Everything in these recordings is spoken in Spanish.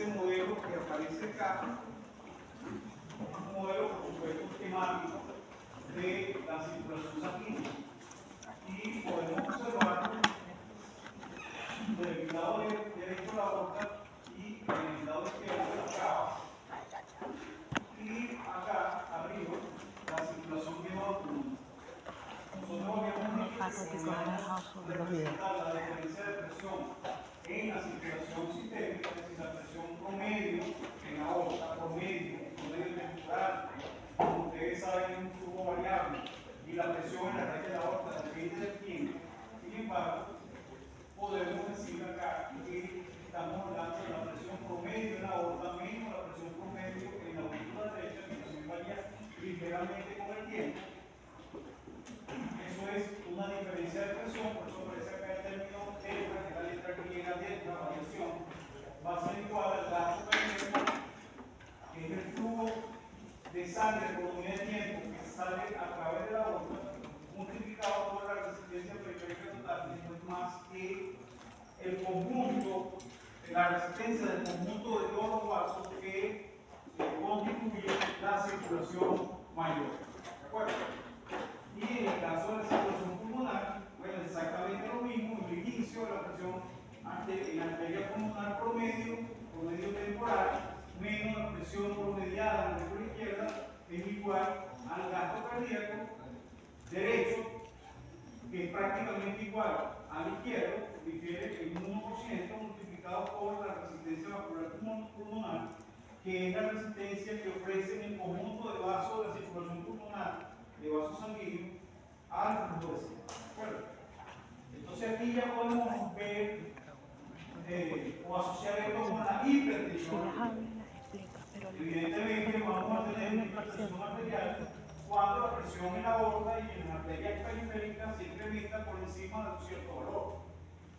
ese modelo que aparece acá, un modelo, por supuesto, temático de la circulación sanguínea. Y podemos observar del lado derecho la aorta y en el lado izquierdo la cava. Y acá arriba la circulación vieja autónoma. Nosotros habíamos visto que representar la diferencia de presión en la circulación sistémica, es decir, la presión promedio en la aorta, promedio temporal, como ustedes saben, es un flujo variable, y la presión en la red de la aorta depende del tiempo. Sin embargo, podemos decir acá que estamos hablando de la presión promedio en la aorta menos la presión promedio en la aurícula derecha, que también varía ligeramente con el tiempo. Eso es una diferencia de presión, por eso aparece acá el término delta, que es la letra griega delta, variación, va a ser igual al gasto cardíaco, que es el flujo de sangre por unidad de tiempo que sale a través de la aorta, multiplicado por la resistencia periférica total, que no es más que el conjunto, la resistencia del conjunto de todos los vasos que constituye la circulación mayor. ¿De acuerdo? Y en el caso de la circulación pulmonar, bueno, exactamente lo mismo, el inicio de la presión en la arteria pulmonar promedio temporal, menos la presión promediada en la aurícula izquierda, es igual al gasto cardíaco derecho, que es prácticamente igual al izquierdo, difiere en 1% multiplicado por la resistencia vascular pulmonar, que es la resistencia que ofrece el conjunto de vasos de la circulación pulmonar, de vasos sanguíneos, al flujo de sangre. ¿De acuerdo? Entonces aquí ya podemos ver o asociar esto con la hipertensión. Evidentemente vamos a tener una hipertensión arterial cuando la presión en la aorta y en las arterias periféricas se incrementa por encima de un cierto valor.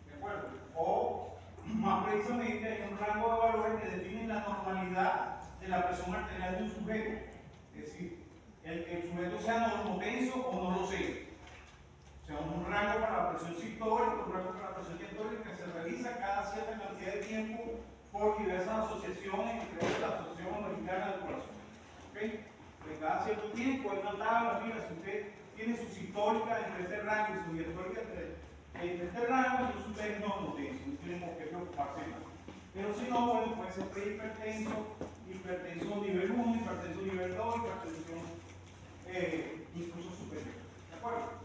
¿De acuerdo? O más precisamente hay un rango de valores que definen la normalidad de la presión arterial de un sujeto. Es decir, el sujeto sea normotenso o no lo sea. O sea, un rango para la presión sistólica, un rango para la presión diastólica que se realiza cada cierta cantidad de tiempo por diversas asociaciones, entre ellas la Asociación Mexicana del Corazón. ¿Okay? De cada cierto tiempo hay una tabla, mira, si usted tiene su sistólica entre este rango y su diastólica entre este rango, entonces usted es normotenso, no tiene por qué preocuparse más. Pero si no, bueno, puede ser prehipertenso, hipertensión nivel 1, hipertensión nivel 2, hipertensión incluso superior. ¿De acuerdo?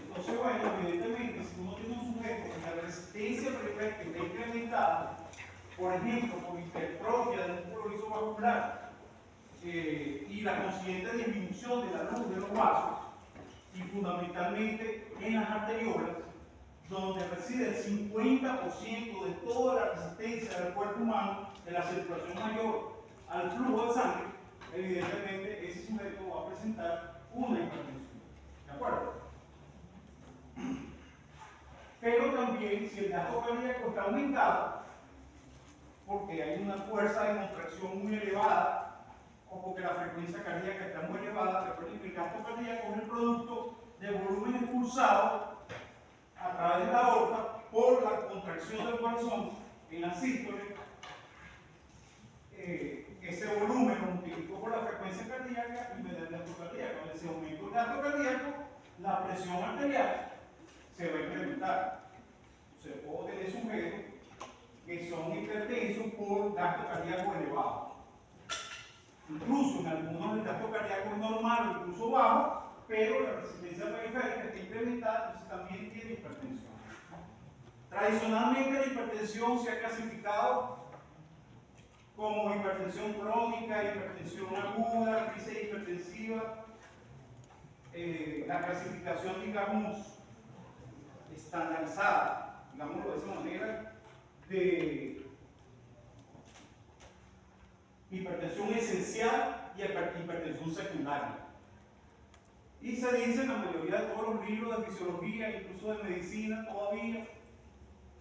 Entonces, bueno, evidentemente, si uno tiene un sujeto que la resistencia periférica está incrementada, por ejemplo, por hipertrofia del músculo isovascular y la consiguiente disminución de la luz de los vasos, y fundamentalmente en las arteriolas, donde reside el 50% de toda la resistencia del cuerpo humano, de la circulación mayor al flujo de sangre, evidentemente ese sujeto va a presentar una hipertensión. ¿De acuerdo? Pero también, si el gasto cardíaco está aumentado, porque hay una fuerza de contracción muy elevada, o porque la frecuencia cardíaca está muy elevada, recuerden que el gasto cardíaco es el producto de volumen expulsado a través de la aorta por la contracción del corazón en la sístole. Ese volumen lo multiplicó por la frecuencia cardíaca y me da el gasto cardíaco. Cuando se aumenta el gasto cardíaco, la presión arterial se va a incrementar. O sea, puedo tener sujetos que son hipertensos por gasto cardíaco elevado. Incluso en algunos el gasto cardíaco es normal, incluso bajo, pero la resistencia periférica está incrementada, entonces también tiene hipertensión. Tradicionalmente la hipertensión se ha clasificado como hipertensión crónica, hipertensión aguda, crisis hipertensiva. La clasificación, digamos, estandarizada, digámoslo de esa manera, de hipertensión esencial y hipertensión secundaria. Y se dice en la mayoría de todos los libros de fisiología, incluso de medicina todavía,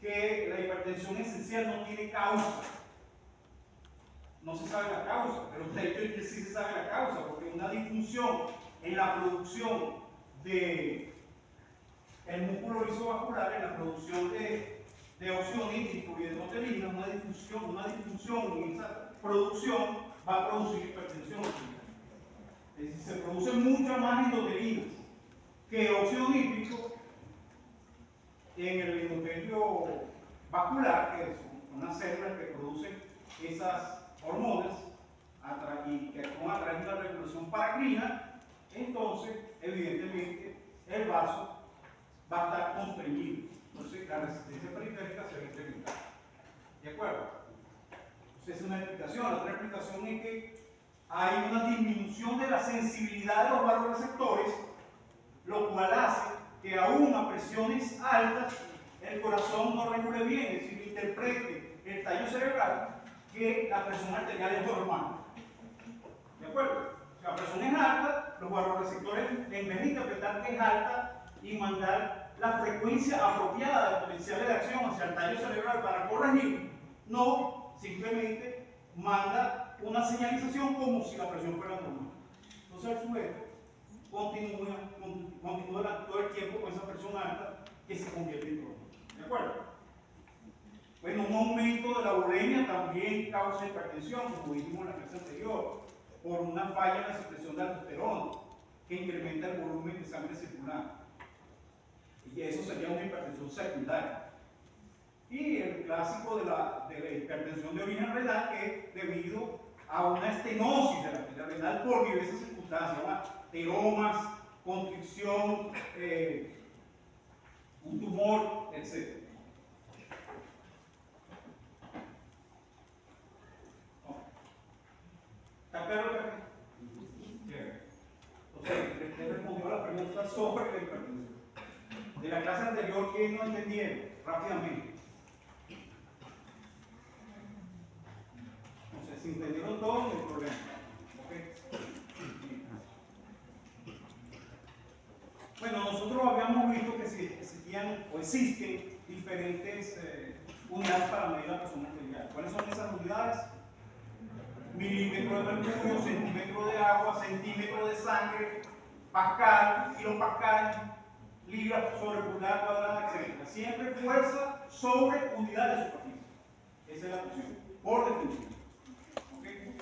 que la hipertensión esencial no tiene causa. No se sabe la causa, pero de hecho es que sí se sabe la causa, porque una disfunción en la producción de el músculo isovascular, en la producción de de óxido nítrico y de proteína, una difusión en esa producción va a producir hipertensión. Es decir, se producen muchas más endotelinas que óxido nítrico en el endotelio vascular, que son unas células que producen esas hormonas y que actúan a través de una regulación paracrina. Entonces, evidentemente, el vaso va a estar constreñido. Entonces, la resistencia periférica se va a incrementar. ¿De acuerdo? Entonces, es una explicación. La otra explicación es que hay una disminución de la sensibilidad de los vasoreceptores, lo cual hace que aún a presiones altas el corazón no regule bien, es decir, interprete el tallo cerebral que la presión arterial es normal. ¿De acuerdo? Si la presión es alta, los vasoreceptores, en vez de interpretar que es alta y mandar la frecuencia apropiada del potencial de acción hacia el tallo cerebral para corregir, no, simplemente manda una señalización como si la presión fuera normal. Entonces el sujeto continúa todo el tiempo con esa presión alta que se convierte en crónica. ¿De acuerdo? Bueno, un aumento de la uremia también causa hipertensión, como dijimos en la clase anterior, por una falla en la secreción de aldosterona, que incrementa el volumen de sangre circulante. Y eso sería una hipertensión secundaria. Y el clásico de la hipertensión de origen renal, que es debido a una estenosis de la arteria renal por diversas circunstancias, teromas, constricción, un tumor, etc. ¿Está claro que entonces, le respondió a la pregunta sobre la hipertensión? De la clase anterior, ¿quién no entendieron? Rápidamente. Entonces, si entendieron todo, no hay problema. ¿Okay? Bueno, nosotros habíamos visto que existían o existen diferentes unidades para medir la presión arterial. ¿Cuáles son esas unidades? Milímetro de mercurio, centímetro de agua, centímetro de sangre, pascal, kilopascal, libras sobre pulgada cuadrada, etc. Siempre fuerza sobre unidad de superficie. Esa es la presión, por definición. ¿Okay?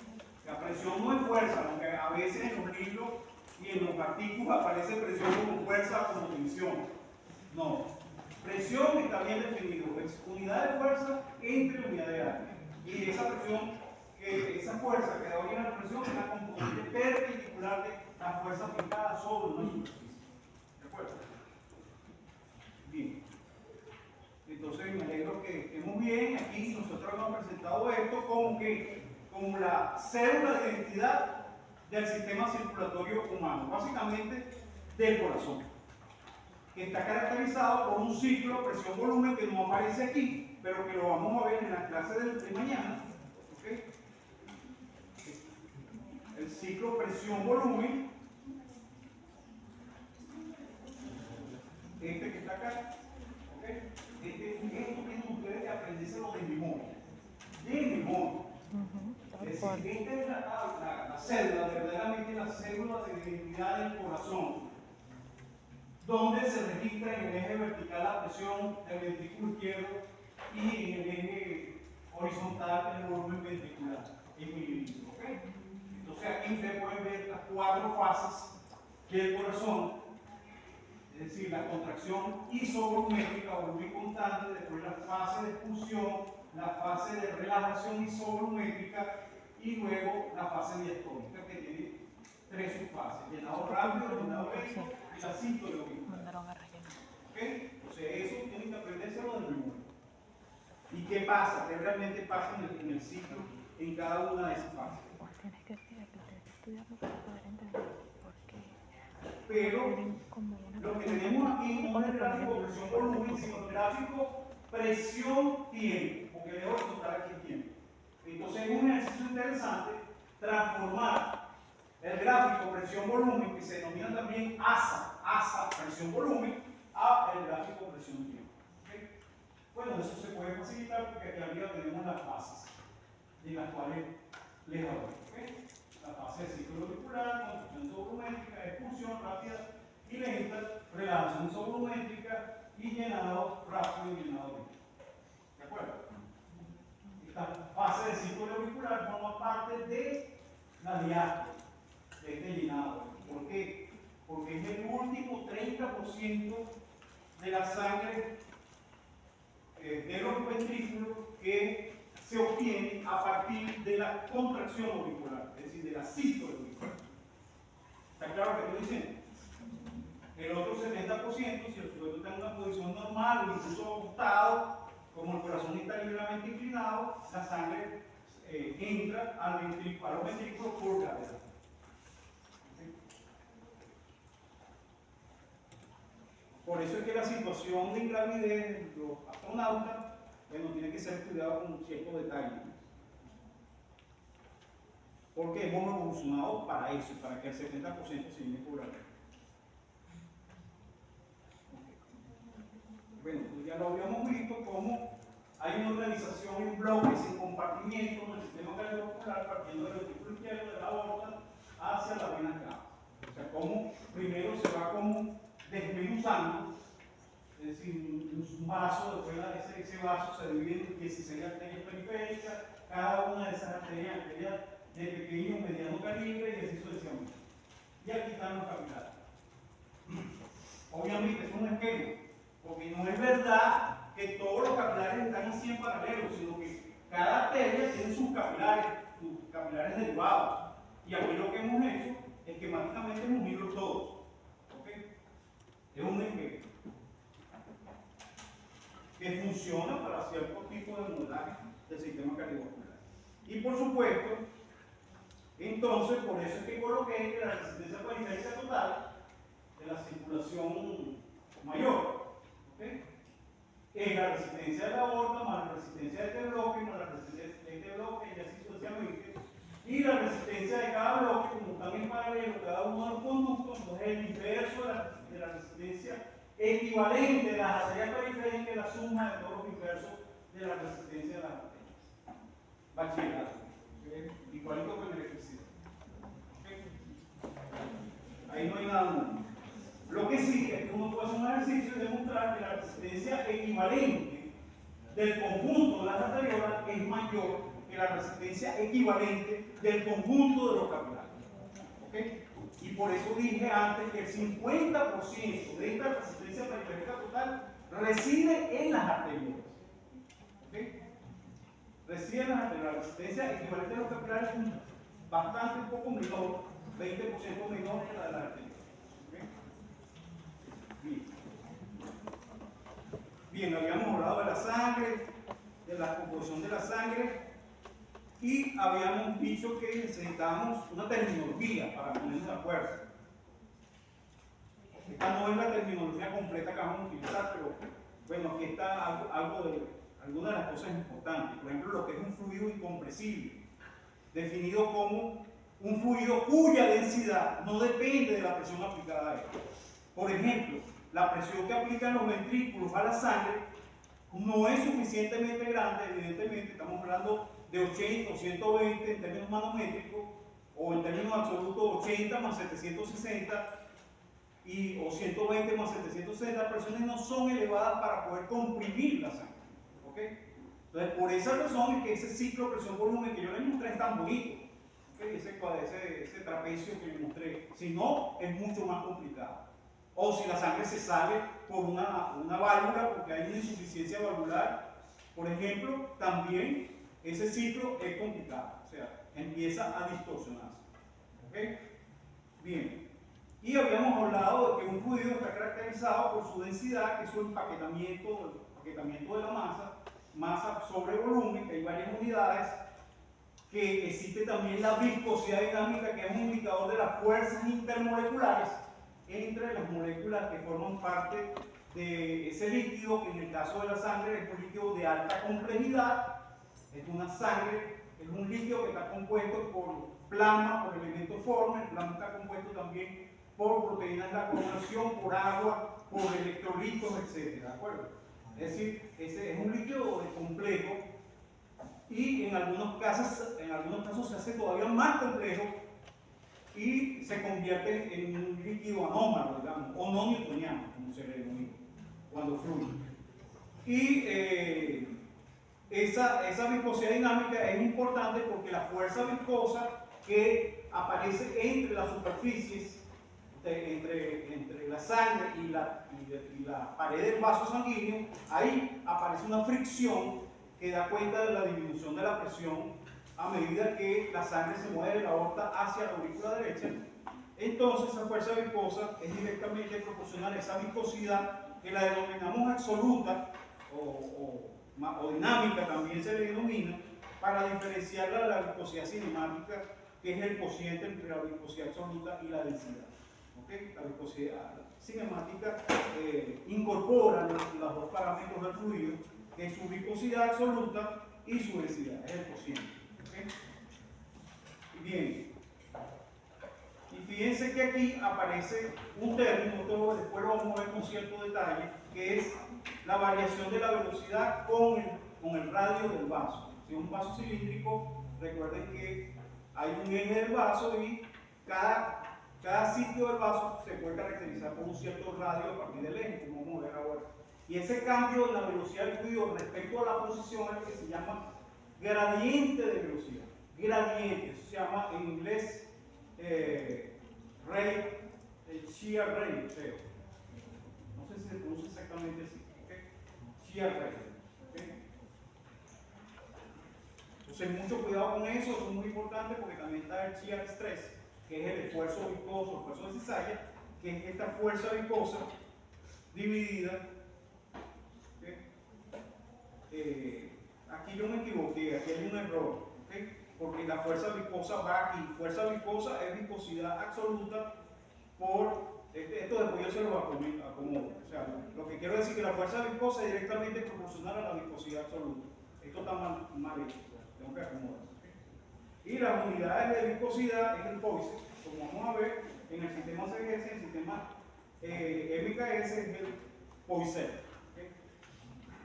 La presión no es fuerza, aunque a veces en los libros y en los artículos aparece presión como fuerza o como tensión. No. Presión está bien definido, es unidad de fuerza entre unidad de área. Y esa presión, esa fuerza que da origen a la presión es la componente perpendicular de la fuerza aplicada sobre una superficie. ¿De acuerdo? Bien. Entonces me alegro que estemos bien. Aquí nosotros hemos presentado esto como la célula de identidad del sistema circulatorio humano, básicamente del corazón, que está caracterizado por un ciclo presión-volumen que no aparece aquí, pero que lo vamos a ver en la clase de mañana. ¿Okay? El ciclo presión-volumen, este que está acá, ¿okay? Esto tienen ustedes que aprendérselo de memoria. De memoria. Es decir, esta es la célula, verdaderamente la célula de identidad del corazón, donde se registra en el eje vertical la presión del ventrículo izquierdo y en el eje horizontal el volumen ventricular en mililitros. ¿Okay? Entonces aquí ustedes pueden ver las 4 fases del corazón, es decir, la contracción isovolumétrica, volumen constante, después la fase de expulsión, la fase de relajación isovolumétrica y luego la fase diastólica, que tiene 3 subfases: llenado rápido, llenado lento y la sintoía. ¿Okay? Entonces eso tienen que aprendérselo de memoria. ¿Y qué pasa? ¿Qué realmente pasa en el ciclo en cada una de esas fases? Tienes que estudiarlo para poder entender por qué. Pero lo que tenemos aquí no es el gráfico presión-volumen, sino el gráfico presión-tiempo, porque de horizontal aquí el tiempo. Entonces es un ejercicio interesante transformar el gráfico presión-volumen, que se denomina también ASA presión-volumen, a el gráfico presión-tiempo. ¿Okay? Bueno, eso se puede facilitar porque aquí arriba tenemos las fases en las cuales les hablo. ¿Okay? La fase de ciclo auricular, contracción isovolumétrica, expulsión rápida y lenta, relajación isovolumétrica y llenado rápido y llenado lento. acuerdo? Esta fase del ciclo auricular forma parte de la diástole, de este llenado. ¿Por qué? Porque es el último 30% de la sangre de los ventrículos que se obtiene a partir de la contracción auricular, es decir, de la sístole auricular. ¿Está claro que estoy diciendo? El otro 70%, si el sujeto está en una posición normal o incluso acostado, como el corazón está ligeramente inclinado, la sangre entra a los ventrículos por gravedad. Por eso es que la situación de ingravidez de los astronautas, bueno, tiene que ser estudiado con cierto detalle, ¿no? Porque hemos evolucionado para eso, para que el 70% se llene por gravedad. Bueno, pues ya lo habíamos visto como hay una organización en bloques, en compartimientos en el sistema cardiovascular partiendo del ventrículo izquierdo de la aorta hacia la vena cava. O sea, como primero se va como desmenuzando, es decir, un vaso, después ese vaso se divide en 16 arterias periféricas, cada una de esas arterias de pequeño, mediano calibre y así sucesivamente. Y aquí están los capilares. Obviamente es un esquema, porque no es verdad que todos los capilares están así en paralelo, sino que cada arteria tiene sus capilares derivados. Y aquí lo que hemos hecho es que mágicamente hemos unido todos. ¿Ok? Es un esquema que funciona para cierto tipo de modelaje del sistema cardiovascular. Y por supuesto, entonces, por eso es que coloqué que la resistencia periférica total de la circulación mayor, ¿okay? Es la resistencia de la aorta más la resistencia de este bloque más la resistencia de este bloque y así sucesivamente. Y la resistencia de cada bloque, como están en paralelo cada uno de los conductos, entonces el inverso de la resistencia equivalente de las arterias periféricas es la suma de todos los inversos de la resistencia de las arterias. Bachillerato. ¿Okay? Igualito que en electricidad. ¿Okay? Ahí no hay nada nuevo. Lo que sí es que uno puede hacer un ejercicio y demostrar que la resistencia equivalente del conjunto de las arteriolas es mayor que la resistencia equivalente del conjunto de los capilares. ¿Okay? Y por eso dije antes que el 50% de esta resistencia periférica total reside en las arteriolas. ¿Okay? Reside en las arteriolas. La resistencia equivalente a los capilares es bastante un poco menor, 20% menor que la de las arteriolas. Bien, habíamos hablado de la sangre, de la composición de la sangre y habíamos dicho que necesitábamos una terminología para ponernos de acuerdo. Esta no es la terminología completa que vamos a utilizar, pero bueno, aquí está algunas de las cosas importantes. Por ejemplo, lo que es un fluido incompresible, definido como un fluido cuya densidad no depende de la presión aplicada a él. Por ejemplo, la presión que aplican los ventrículos a la sangre no es suficientemente grande, evidentemente, estamos hablando de 80 o 120 en términos manométricos, o en términos absolutos 80 más 760, o 120 más 760 presiones no son elevadas para poder comprimir la sangre. ¿Okay? Entonces, por esa razón es que ese ciclo presión-volumen que yo les mostré es tan bonito. ¿Okay? Ese trapecio que les mostré. Si no, es mucho más complicado. O si la sangre se sale por una válvula porque hay una insuficiencia valvular, por ejemplo, también ese ciclo es complicado, o sea, empieza a distorsionarse. ¿Okay? Bien, y habíamos hablado de que un fluido está caracterizado por su densidad, que es su empaquetamiento de la masa sobre volumen, que hay varias unidades, que existe también la viscosidad dinámica, que es un indicador de las fuerzas intermoleculares entre las moléculas que forman parte de ese líquido, que en el caso de la sangre es un líquido de alta complejidad, es una sangre, es un líquido que está compuesto por plasma, por elementos formes, el plasma está compuesto también por proteínas de la coagulación, por agua, por electrolitos, etc. ¿De acuerdo? Es decir, ese es un líquido complejo y en algunos casos se hace todavía más complejo y se convierte en un líquido anómalo, digamos, o no newtoniano, como se le denomina, cuando fluye. Y esa viscosidad dinámica es importante porque la fuerza viscosa que aparece entre las superficies, entre la sangre y la pared del vaso sanguíneo, ahí aparece una fricción que da cuenta de la disminución de la presión a medida que la sangre se mueve de la aorta hacia la aurícula derecha. Entonces esa fuerza viscosa es directamente proporcional a esa viscosidad que la denominamos absoluta o dinámica, también se le denomina, para diferenciarla de la viscosidad cinemática, que es el cociente entre la viscosidad absoluta y la densidad. ¿Okay? La viscosidad cinemática incorpora los dos parámetros del fluido, que es su viscosidad absoluta y su densidad, es el cociente. ¿Okay? Bien, y fíjense que aquí aparece un término, después lo vamos a ver con cierto detalle, que es la variación de la velocidad con el radio del vaso. Si es un vaso cilíndrico, recuerden que hay un eje del vaso y cada sitio del vaso se puede caracterizar por un cierto radio a partir del eje, como vamos a ver ahora. Y ese cambio en la velocidad del fluido respecto a la posición es lo que se llama gradiente de velocidad. Gradiente, eso se llama en inglés rate, shear rate, creo. No sé si se pronuncia exactamente así. ¿Okay? Shear rate. ¿Okay? Entonces, mucho cuidado con eso, eso es muy importante porque también está el shear stress, que es el esfuerzo viscoso, el esfuerzo de cizalla, que es esta fuerza viscosa dividida. ¿Okay? Aquí yo me equivoqué, aquí hay un error. ¿Okay? Porque la fuerza viscosa va aquí. Fuerza viscosa es viscosidad absoluta por, esto después yo se lo acomodo. O sea, lo que quiero decir es que la fuerza viscosa es directamente proporcional a la viscosidad absoluta. Esto está mal hecho, tengo que acomodar. ¿Okay? Y las unidades de viscosidad es el Poisson, como vamos a ver en el sistema CGS, en el sistema MKS es el Poisson. ¿Okay?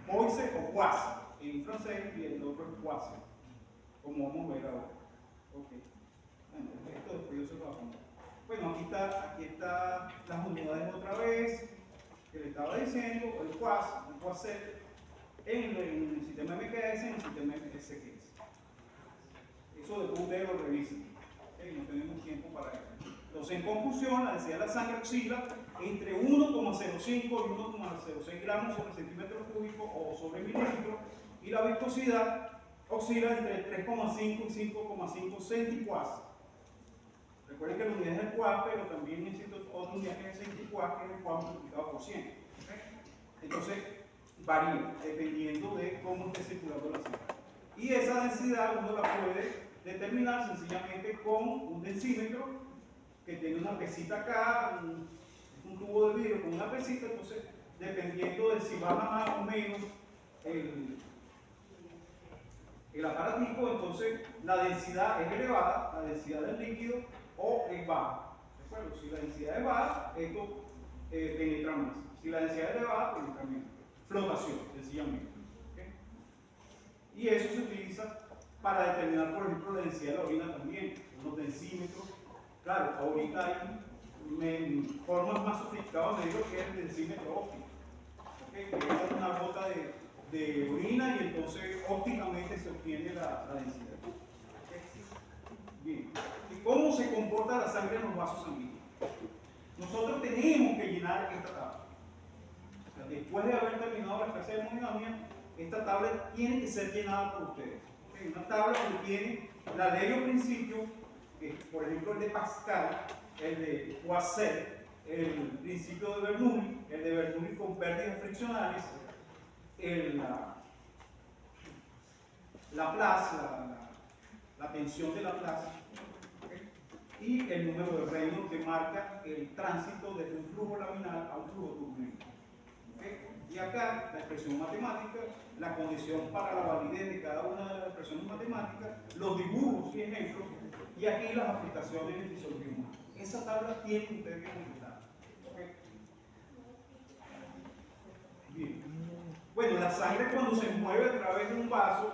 Poisson o Poisson en francés y el otro es Poisson, como vamos a ver ahora. Okay. Bueno, esto después yo se lo voy a poner. Bueno, aquí está las unidades otra vez, que le estaba diciendo, el Poisson, en el sistema MKS, en el sistema SGS. Eso después ustedes lo revisan. ¿Okay? No tenemos tiempo para eso. Entonces, en conclusión, la densidad de la sangre oscila entre 1,05 y 1,06 gramos sobre centímetro cúbico o sobre mililitro, y la viscosidad oscila entre 3,5 y 5,5 centicuas. Recuerden que la unidad es el cuas, pero también existe otra unidad que es el centicuas, que es el cuas multiplicado por 100. ¿Okay? Entonces, varía dependiendo de cómo esté circulando la sangre. Y esa densidad uno la puede determinar sencillamente con un densímetro que tiene una pesita acá, un tubo de vidrio con una pesita. Entonces, dependiendo de si baja más o menos el aparatico, entonces la densidad es elevada, la densidad del líquido, o es baja. ¿De acuerdo? Si la densidad es baja, esto penetra más. Si la densidad es elevada, penetra menos. Flotación, sencillamente. ¿Okay? Y eso se utiliza para determinar, por ejemplo, la densidad de la orina también, unos densímetros. Claro, ahorita hay formas más sofisticadas de medir lo que es el densímetro óptico. ¿Okay? Que es una gota de orina y entonces ópticamente se obtiene la densidad. ¿Okay? Bien. ¿Y cómo se comporta la sangre en los vasos sanguíneos? Nosotros tenemos que llenar esta tabla. O sea, después de haber terminado la clase de hemodinamia, esta tabla tiene que ser llenada por ustedes. ¿Okay? Una tabla donde tiene la ley o principio, que por ejemplo el de Pascal, el de Poisson, el principio de Bernoulli, el de Bernoulli con pérdidas friccionales, la tensión de la plaza, ¿okay? Y el número de Reynolds que marca el tránsito desde un flujo laminar a un flujo turbulento. ¿Okay? Y acá la expresión matemática, la condición para la validez de cada una de las expresiones matemáticas, los dibujos y ejemplos, y aquí las aplicaciones en fisiología humana. Esa tabla tiene ustedes que completar. ¿Okay? Bien. Bueno, la sangre cuando se mueve a través de un vaso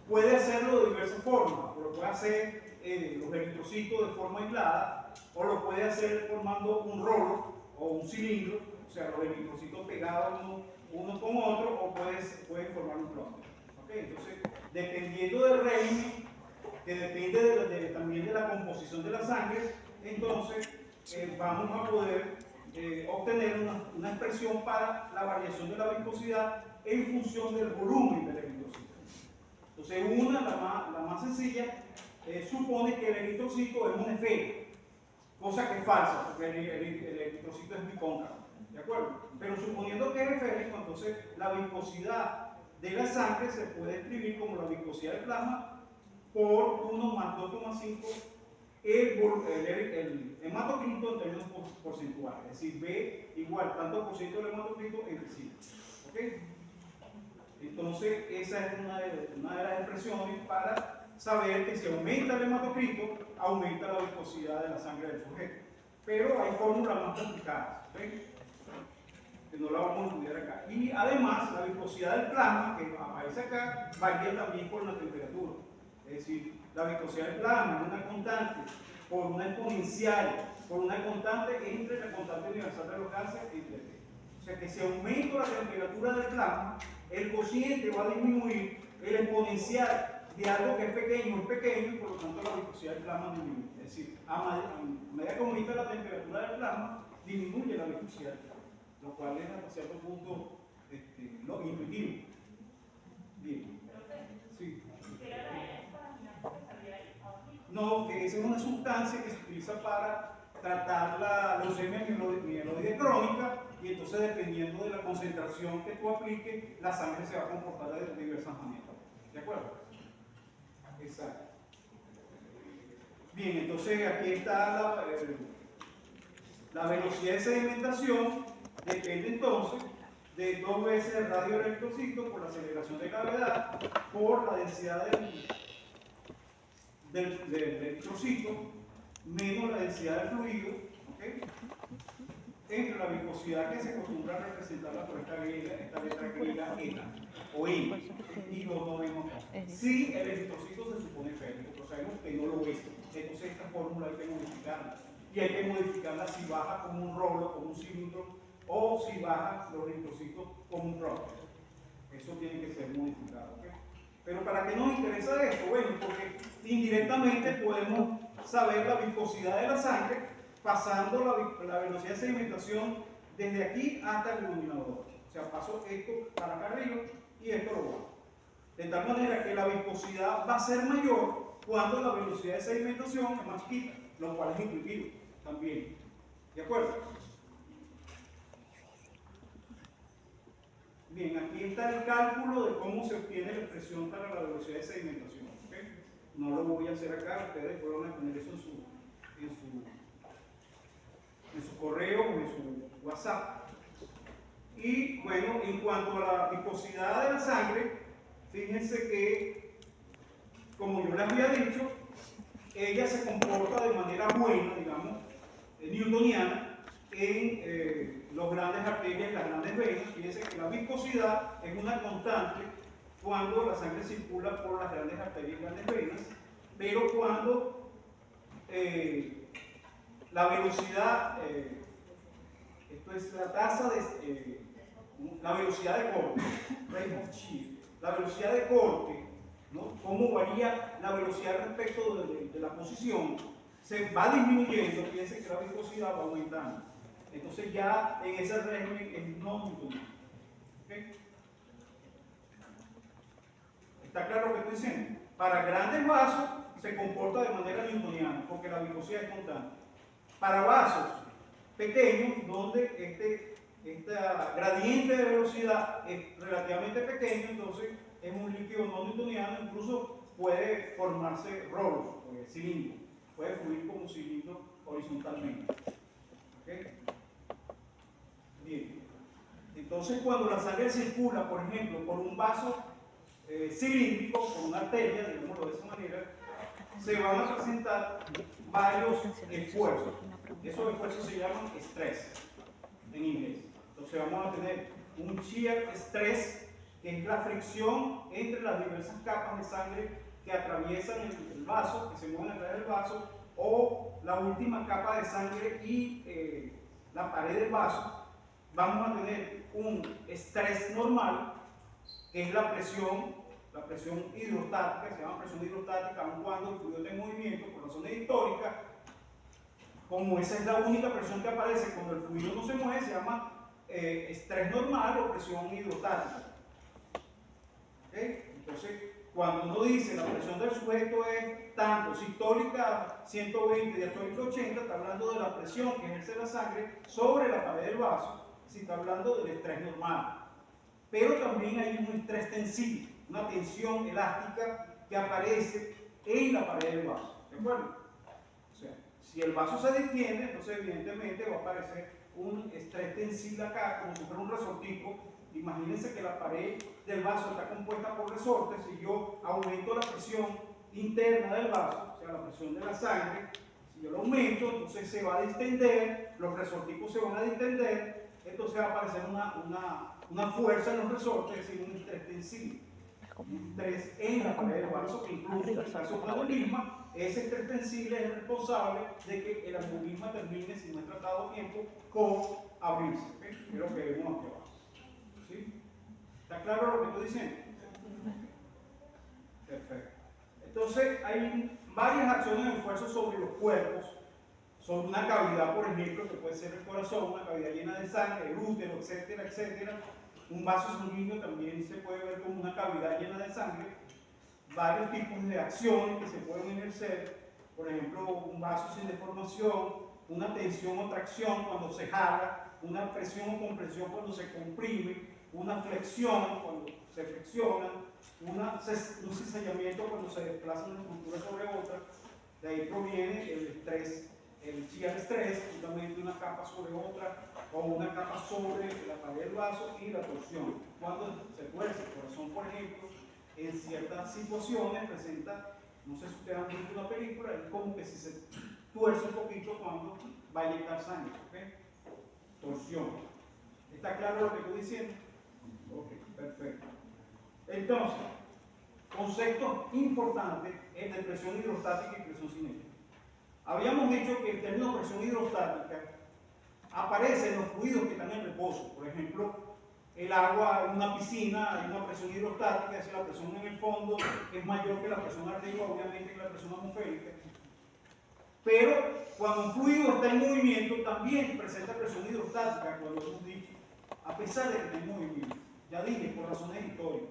puede hacerlo de diversas formas. O lo puede hacer los eritrocitos de forma aislada, o lo puede hacer formando un rolo o un cilindro, o sea, los eritrocitos pegados uno con otro, o pueden formar un clúster. ¿Ok? Entonces, dependiendo del régimen, que depende también de la composición de la sangre, entonces vamos a poder obtener una expresión para la variación de la viscosidad en función del volumen del eritrocito. Entonces, la más sencilla, supone que el eritrocito es un esfero, cosa que es falsa, porque el eritrocito es bicóncavo, ¿de acuerdo? Pero suponiendo que es esférico, entonces la viscosidad de la sangre se puede escribir como la viscosidad del plasma por 1 más 2,5 el hematocrito en términos porcentuales, es decir, B igual tanto por ciento del hematocrito entre sí. ¿Ok? Entonces, esa es una de las expresiones para saber que si aumenta el hematocrito, aumenta la viscosidad de la sangre del sujeto. Pero hay fórmulas más complicadas, ¿ok? Que no la vamos a estudiar acá. Y además, la viscosidad del plasma, que aparece acá, varía también con la temperatura. Es decir, la viscosidad del plasma es una constante por una exponencial, por una constante entre la constante universal de los gases entre T. O sea que si aumento la temperatura del plasma, el cociente va a disminuir, el exponencial de algo que es pequeño, y por lo tanto la viscosidad del plasma disminuye. Es decir, a medida que aumenta la temperatura del plasma, disminuye la viscosidad del plasma, lo cual es hasta cierto punto lo intuitivo. Bien. Sí. No, que esa es una sustancia que se utiliza para tratar la leucemia mieloide crónica, y entonces dependiendo de la concentración que tú apliques, la sangre se va a comportar de diversas maneras. ¿De acuerdo? Exacto. Bien, entonces aquí está la velocidad de sedimentación, depende entonces de 2 veces el radio del eritrocito por la aceleración de gravedad por la densidad del eritrocito menos la densidad del fluido, ¿okay? Entre la viscosidad que se acostumbra a representarla por esta letra griega eta o I, y los no vemos acá. Si el eritrocito se supone férrico, pero sabemos que no lo es, entonces esta fórmula hay que modificarla, y hay que modificarla si baja como un rolo, como un cilindro, o si baja los eritrocitos como un rolo. Eso tiene que ser modificado, ¿okay? Pero ¿para qué nos interesa esto? Bueno, porque indirectamente podemos saber la viscosidad de la sangre pasando la velocidad de sedimentación desde aquí hasta el denominador. O sea, paso esto para acá arriba y esto lo bajo. De tal manera que la viscosidad va a ser mayor cuando la velocidad de sedimentación es más chiquita, lo cual es intuitivo también. ¿De acuerdo? Bien, aquí está el cálculo de cómo se obtiene la expresión para la velocidad de sedimentación. ¿Okay? No lo voy a hacer acá, ustedes pueden poner eso en su correo o en su WhatsApp. Y bueno, en cuanto a la viscosidad de la sangre, fíjense que, como yo les había dicho, ella se comporta de manera buena, digamos, newtoniana, en los grandes arterias y las grandes venas. Fíjense que la viscosidad es una constante cuando la sangre circula por las grandes arterias y grandes venas, pero cuando la velocidad, esto es la tasa de, la velocidad de corte, rate of shear, la velocidad de corte, ¿no? Cómo varía la velocidad respecto de la posición, se va disminuyendo, fíjense que la viscosidad va aumentando. Entonces ya en ese régimen es no newtoniano. ¿Okay? ¿Está claro lo que estoy diciendo? Para grandes vasos se comporta de manera newtoniana, porque la viscosidad es constante. Para vasos pequeños, donde esta gradiente de velocidad es relativamente pequeño, entonces es un líquido no newtoniano, incluso puede formarse rolos, cilindros, puede fluir como cilindro horizontalmente. ¿Okay? Bien. Entonces, cuando la sangre circula, por ejemplo, por un vaso cilíndrico, por una arteria, digámoslo de esa manera, se van a presentar varios esfuerzos. Esos esfuerzos se llaman estrés en inglés. Entonces vamos a tener un shear stress, que es la fricción entre las diversas capas de sangre que atraviesan el vaso, que se mueven a través del vaso, o la última capa de sangre y la pared del vaso. Vamos a tener un estrés normal, que es la presión la presión hidrostática, se llama presión hidrostática, aun cuando el fluido está en movimiento por razones históricas. Como esa es la única presión que aparece cuando el fluido no se mueve, se llama estrés normal o presión hidrostática. ¿Okay? Entonces, cuando uno dice la presión del sujeto es tanto, sistólica 120 y diastólica 80, está hablando de la presión que ejerce la sangre sobre la pared del vaso, si está hablando del estrés normal. Pero también hay un estrés tensible, una tensión elástica que aparece en la pared del vaso. ¿De acuerdo? O sea, si el vaso se detiene, entonces evidentemente va a aparecer un estrés tensible acá, como si fuera un resortico. Imagínense que la pared del vaso está compuesta por resortes. Si yo aumento la presión interna del vaso, o sea, la presión de la sangre, si yo lo aumento, entonces se va a distender, los resorticos se van a distender, entonces va a aparecer una fuerza en los resortes, es decir, un estrés tensible. Un estrés en la pared del vaso, que incluso en el caso del aneurisma, ese estrés tensible es el responsable de que el aneurisma termine, si no es tratado a tiempo, con abrirse. ¿Okay? Es lo que vemos aquí abajo. ¿Sí? ¿Está claro lo que estoy diciendo? Perfecto. Entonces, hay varias acciones de esfuerzo sobre los cuerpos, sobre una cavidad, por ejemplo, que puede ser el corazón, una cavidad llena de sangre, el útero, etcétera, etcétera. Un vaso sanguíneo también se puede ver como una cavidad llena de sangre. Varios tipos de acciones que se pueden ejercer, por ejemplo, un vaso sin deformación, una tensión o tracción cuando se jala, una presión o compresión cuando se comprime, una flexión cuando se flexiona, un cizallamiento cuando se desplaza una estructura sobre otra. De ahí proviene el estrés, el shear stress, justamente una capa sobre otra o una capa sobre la pared del vaso, y la torsión. Cuando se tuerce el corazón, por ejemplo, en ciertas situaciones presenta, no sé si ustedes han visto una película, es como que si se tuerce un poquito cuando va a inyectar sangre. ¿Okay? Torsión. ¿Está claro lo que estoy diciendo? Ok, perfecto. Entonces, conceptos importantes es de presión hidrostática y presión cinética. Habíamos dicho que el término presión hidrostática aparece en los fluidos que están en reposo. Por ejemplo, el agua en una piscina, hay una presión hidrostática, es decir, la presión en el fondo es mayor que la presión arriba, obviamente, que la presión atmosférica. Pero cuando un fluido está en movimiento, también presenta presión hidrostática, cuando hemos dicho, a pesar de que está en movimiento. Ya dije, por razones históricas,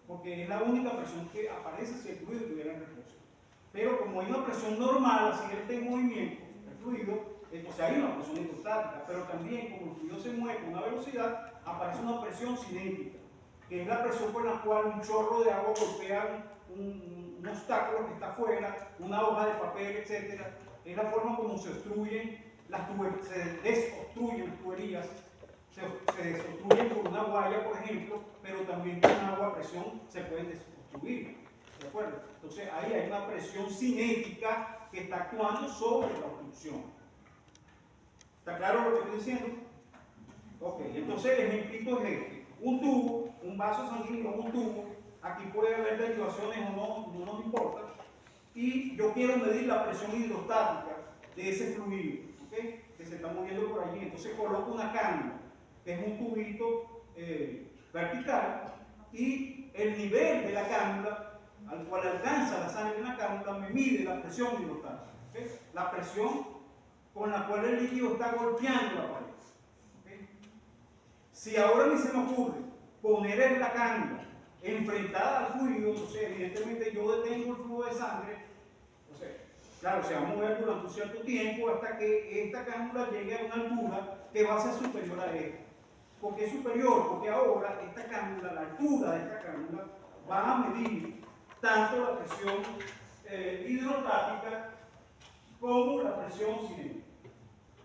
porque es la única presión que aparece si el fluido estuviera en reposo. Pero como hay una presión normal, así que está en movimiento, el fluido, entonces hay una presión hidrostática, pero también como el fluido se mueve con una velocidad, aparece una presión cinética, que es la presión con la cual un chorro de agua golpea un obstáculo que está afuera, una hoja de papel, etc. Es la forma como se obstruyen se desobstruyen las tuberías, se desobstruyen por una guaya, por ejemplo, pero también con agua a presión se pueden desobstruir. ¿De acuerdo? Entonces ahí hay una presión cinética que está actuando sobre la obstrucción. ¿Está claro lo que estoy diciendo? Ok, entonces el ejemplito es este. Un tubo, un vaso sanguíneo, un tubo, aquí puede haber derivaciones o no, no nos importa, y yo quiero medir la presión hidrostática de ese fluido, ¿okay? Que se está moviendo por allí. Entonces coloco una cánula, que es un tubito vertical, y el nivel de la cánula al cual alcanza la sangre en la cánula me mide la presión hidrostática, ¿okay? La presión con la cual el líquido está golpeando la pared. ¿Okay? Si ahora a mí se me ocurre poner en la cánula enfrentada al fluido, entonces evidentemente yo detengo el flujo de sangre, entonces, claro, se va a mover durante un cierto tiempo hasta que esta cánula llegue a una altura que va a ser superior a esta. ¿Por qué superior? Porque ahora esta cánula, la altura de esta cánula, va a medir tanto la presión hidrostática como la presión cinética.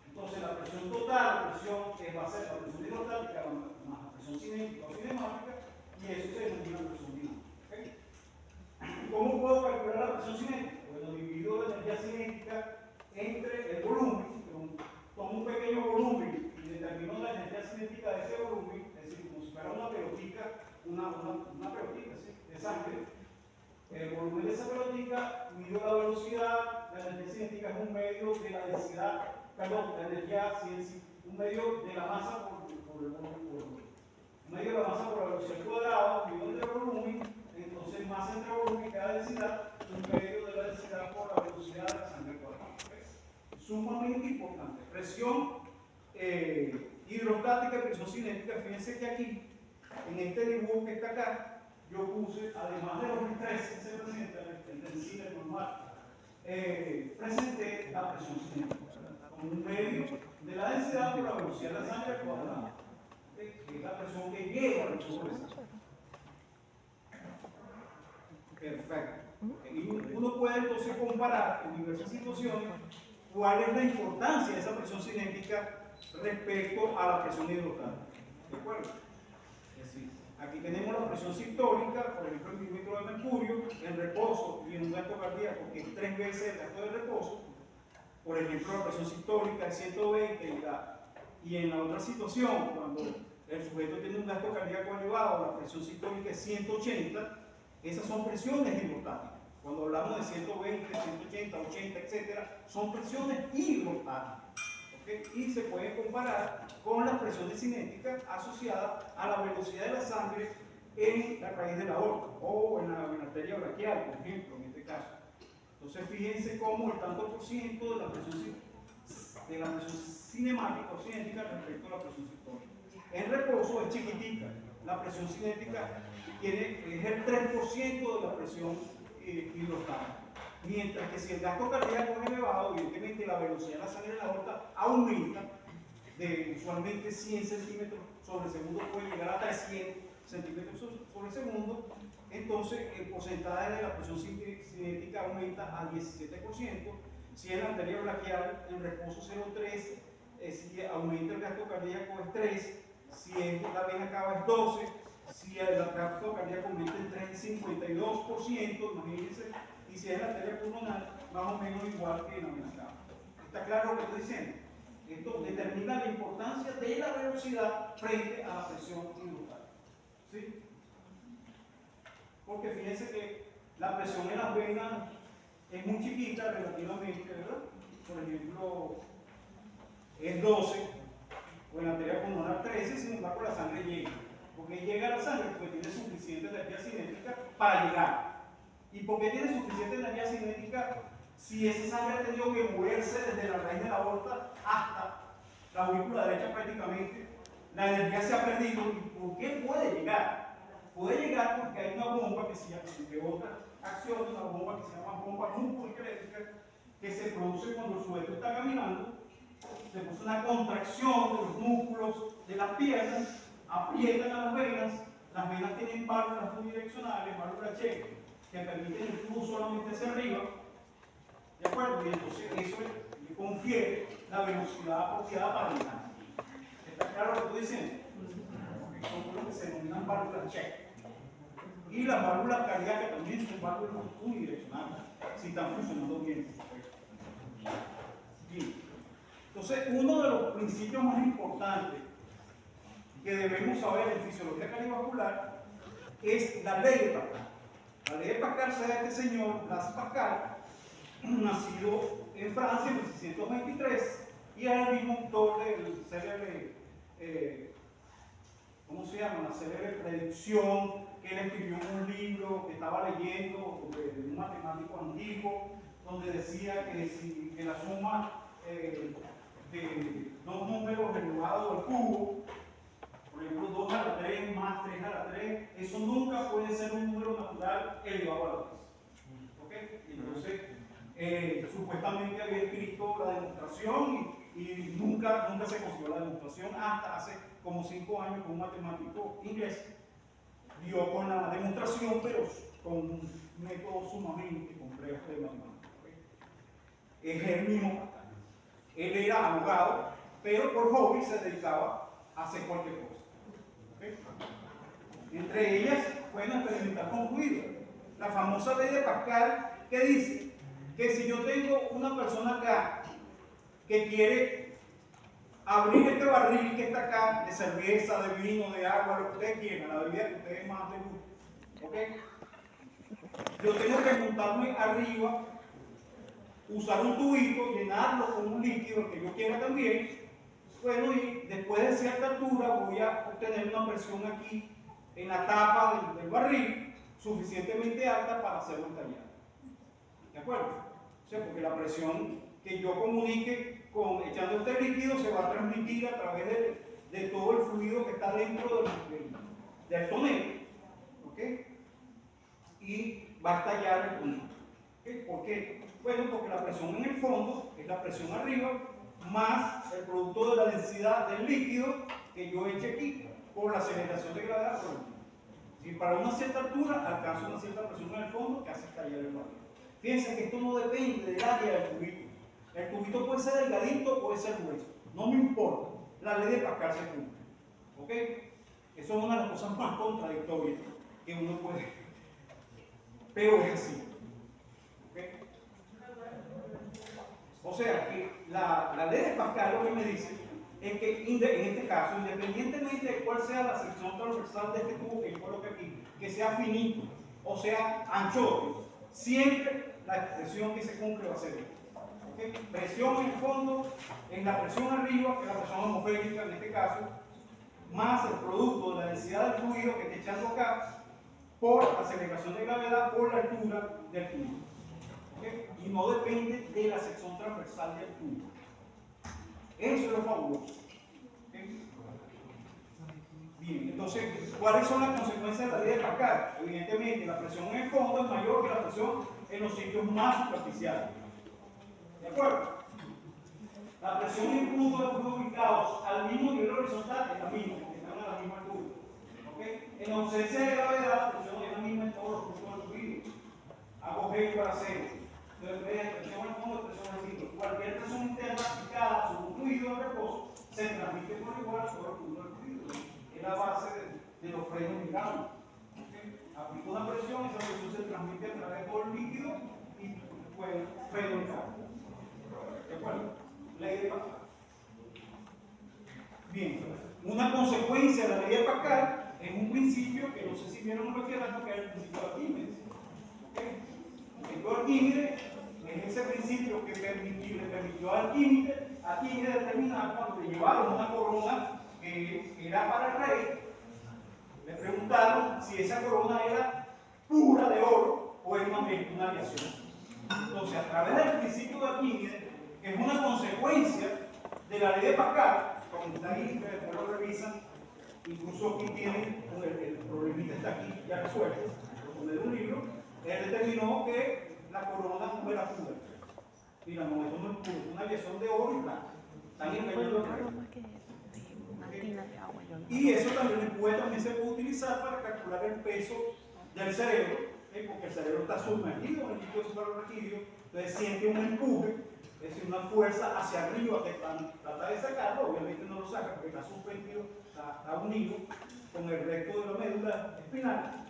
Entonces la presión total, la presión que va a ser la presión hidrostática más la presión cinética o cinemática, y eso se denomina presión dinámica. ¿Okay? ¿Cómo puedo calcular la presión cinética? Bueno, divido la energía cinética entre el volumen, tomo un pequeño volumen y determino la energía cinética de ese volumen, es decir, como si fuera una pelotita, una pelotita, ¿sí? De sangre. El volumen de esa pelotita, mido la velocidad, la energía cinética es un medio de la densidad, perdón, la energía cinética, un medio de la masa por el volumen, un medio de la masa por la velocidad cuadrada, mido el volumen, entonces Entonces, masa entre volumen y cada densidad, un medio de la densidad por la velocidad de la sangre cuadrada. Sumamente importante. Presión hidrostática y presión cinética. Fíjense que aquí, en este dibujo que está acá, yo puse, además de los estrés que se presentan, el tensible normal, presenté la presión cinética como un medio de la densidad por la velocidad de la sangre cuadrada, que es la presión que llega al tubo de sangre. Perfecto. Y uno puede entonces comparar en diversas situaciones cuál es la importancia de esa presión cinética respecto a la presión hidrostática. ¿De acuerdo? Es decir, aquí tenemos la presión sistólica, por ejemplo, en milímetro de mercurio, en reposo y en un gasto cardíaco que es 3 veces el gasto de reposo. Por ejemplo, la presión sistólica es 120 y en la otra situación, cuando el sujeto tiene un gasto cardíaco elevado, la presión sistólica es 180. Esas son presiones hidrostáticas. Cuando hablamos de 120, 180, 80, etc., son presiones hidrostáticas. ¿Okay? Y se puede comparar con las presiones cinéticas asociadas a la velocidad de la sangre en la raíz de la aorta o en la arteria braquial, por ejemplo, en este caso. Entonces, fíjense cómo el tanto por ciento de la presión cinemática o cinética respecto a la presión sistólica. En reposo es chiquitica. La presión cinética es el 3% de la presión hidrostática. Mientras que si el gasto cardíaco es elevado, evidentemente la velocidad de la sangre en la aorta aumenta de usualmente 100 centímetros sobre segundo, puede llegar a 300 centímetros sobre segundo. Entonces el porcentaje de la presión cinética aumenta al 17%. Si en la arteria braquial en reposo 0,3, si aumenta el gasto cardíaco es 3, si en la vena cava es 12, si el gasto cardíaco aumenta en 52%, imagínense, y si es la arteria pulmonar, más o menos igual que en la vena cava. ¿Está claro lo que estoy diciendo? Esto determina la importancia de la velocidad frente a la presión hidrostática. ¿Sí? Porque fíjense que la presión en las venas es muy chiquita relativamente, ¿verdad? Por ejemplo, es 12, o en la arteria pulmonar 13, sin embargo la sangre llega. ¿Por qué llega a la sangre? Porque tiene suficiente energía cinética para llegar. ¿Y por qué tiene suficiente energía cinética si esa sangre ha tenido que moverse desde la raíz de la aorta hasta la aurícula derecha prácticamente? La energía se ha perdido. ¿Y por qué puede llegar? Puede llegar porque hay una bomba que se llama, entre otras acciones, una bomba que se llama bomba musculoesquelética, que se produce cuando el sujeto está caminando. Se produce una contracción de los músculos de las piernas, aprietan a las venas tienen válvulas unidireccionales, válvulas Check, que permiten el flujo solamente hacia arriba, ¿de acuerdo? Y entonces eso le confiere la velocidad apropiada para llegar. ¿Está claro lo que estoy diciendo? Son lo que se denominan válvulas Check. Y las válvulas cardíacas también son válvulas unidireccionales, si están funcionando bien. Bien. Entonces, uno de los principios más importantes que debemos saber en fisiología cardiovascular es la ley de Pascal. La ley de Pascal se da este señor, Blaise Pascal, nacido en Francia en 1623, y era el mismo autor del célebre, ¿cómo se llama? La célebre predicción que él escribió en un libro que estaba leyendo de un matemático antiguo, donde decía que la suma de dos números elevados al cubo, por ejemplo 2 a la 3 más 3 a la 3, eso nunca puede ser un número natural elevado a la 3. ¿Okay? Entonces, supuestamente había escrito la demostración y nunca se consiguió la demostración hasta hace como 5 años con un matemático inglés. Dio con la demostración, pero con un método sumamente complejo de matemática. ¿Okay? Es el mismo Pascal. Él era abogado, pero por hobby se dedicaba a hacer cualquier cosa. ¿Okay? Entre ellas, pueden experimentar con fluidos. La famosa ley de Pascal que dice que si yo tengo una persona acá que quiere abrir este barril que está acá, de cerveza, de vino, de agua, lo que ustedes quieran, la bebida que ustedes más les guste, ¿ok? Yo tengo que montarme arriba, usar un tubito, llenarlo con un líquido, el que yo quiera también. Bueno, y después de cierta altura voy a obtener una presión aquí en la tapa del barril, suficientemente alta para hacerlo estallar. ¿De acuerdo? O sea, porque la presión que yo comunique echando este líquido se va a transmitir a través de todo el fluido que está dentro del tonel, ¿ok? Y va a estallar el tonel. ¿Okay? ¿Por qué? Bueno, porque la presión en el fondo es la presión arriba más el producto de la densidad del líquido que yo eche aquí por la aceleración de gravedad. Si para una cierta altura alcanzo una cierta presión en el fondo que hace estallar el barril. Fíjense que esto no depende del área del tubito. El tubito puede ser delgadito, puede ser grueso. No me importa. La ley de Pascal se cumple. ¿Ok? Eso es una de las cosas más contradictorias que uno puede. Pero es así. ¿Ok? O sea que la ley de Pascal lo que me dice es que en este caso, independientemente de cuál sea la sección transversal de este tubo que yo coloque aquí, que sea finito o sea anchote, siempre la expresión que se cumple va a ser esta. ¿Okay? Presión en el fondo es la presión arriba, que es la presión atmosférica en este caso, más el producto de la densidad del fluido que está echando acá por aceleración de gravedad por la altura del tubo. ¿Okay? Y no depende de la sección transversal del tubo. Eso es lo fabuloso. ¿Okay? Bien, entonces, ¿cuáles son las consecuencias de la ley de Pascal? Evidentemente, la presión en el fondo es mayor que la presión en los sitios más superficiales. ¿De acuerdo? La presión en puntos de fluido ubicados al mismo nivel horizontal es la misma, están a la misma altura. ¿Okay? En ausencia de gravedad, la presión es la misma en todos los puntos del fluido. Hago G igual a 0. Entonces, presión en el fondo, presión en el sitio. Cualquier presión interna aplicada sobre un fluido en reposo se transmite por igual sobre el punto del fluido. Es la base de los frenos hidráulicos. ¿Okay? Aplico una presión, esa presión se transmite a través de todo el líquido y pues freno hidráulico. ¿De acuerdo? Ley de Pascal. Bien, una consecuencia de la ley de Pascal es un principio que no sé si vieron lo que era, que es el principio de Arquímedes. ¿Okay? El principio de Arquímedes es ese principio que le permitió a Arquímedes determinar cuando le llevaron una corona que era para el rey, le preguntaron si esa corona era pura de oro o era una aleación. Entonces, a través del principio de Arquímedes, que es una consecuencia de la ley de Pascal, como está ahí, que después lo revisan, incluso aquí tienen, el problemita está aquí ya resuelto, lo tomé de un libro, él determinó que la corona no era pura. Mira, no, eso no es puro, es una aleación de oro y plata. Están engañando a los reyes. Y eso también se puede utilizar para calcular el peso del cerebro, porque el cerebro está sumergido en el líquido cefalorraquídeo, entonces siente un empuje, es decir, una fuerza hacia arriba que trata de sacarlo, obviamente no lo saca porque está suspendido, está unido con el resto de la médula espinal.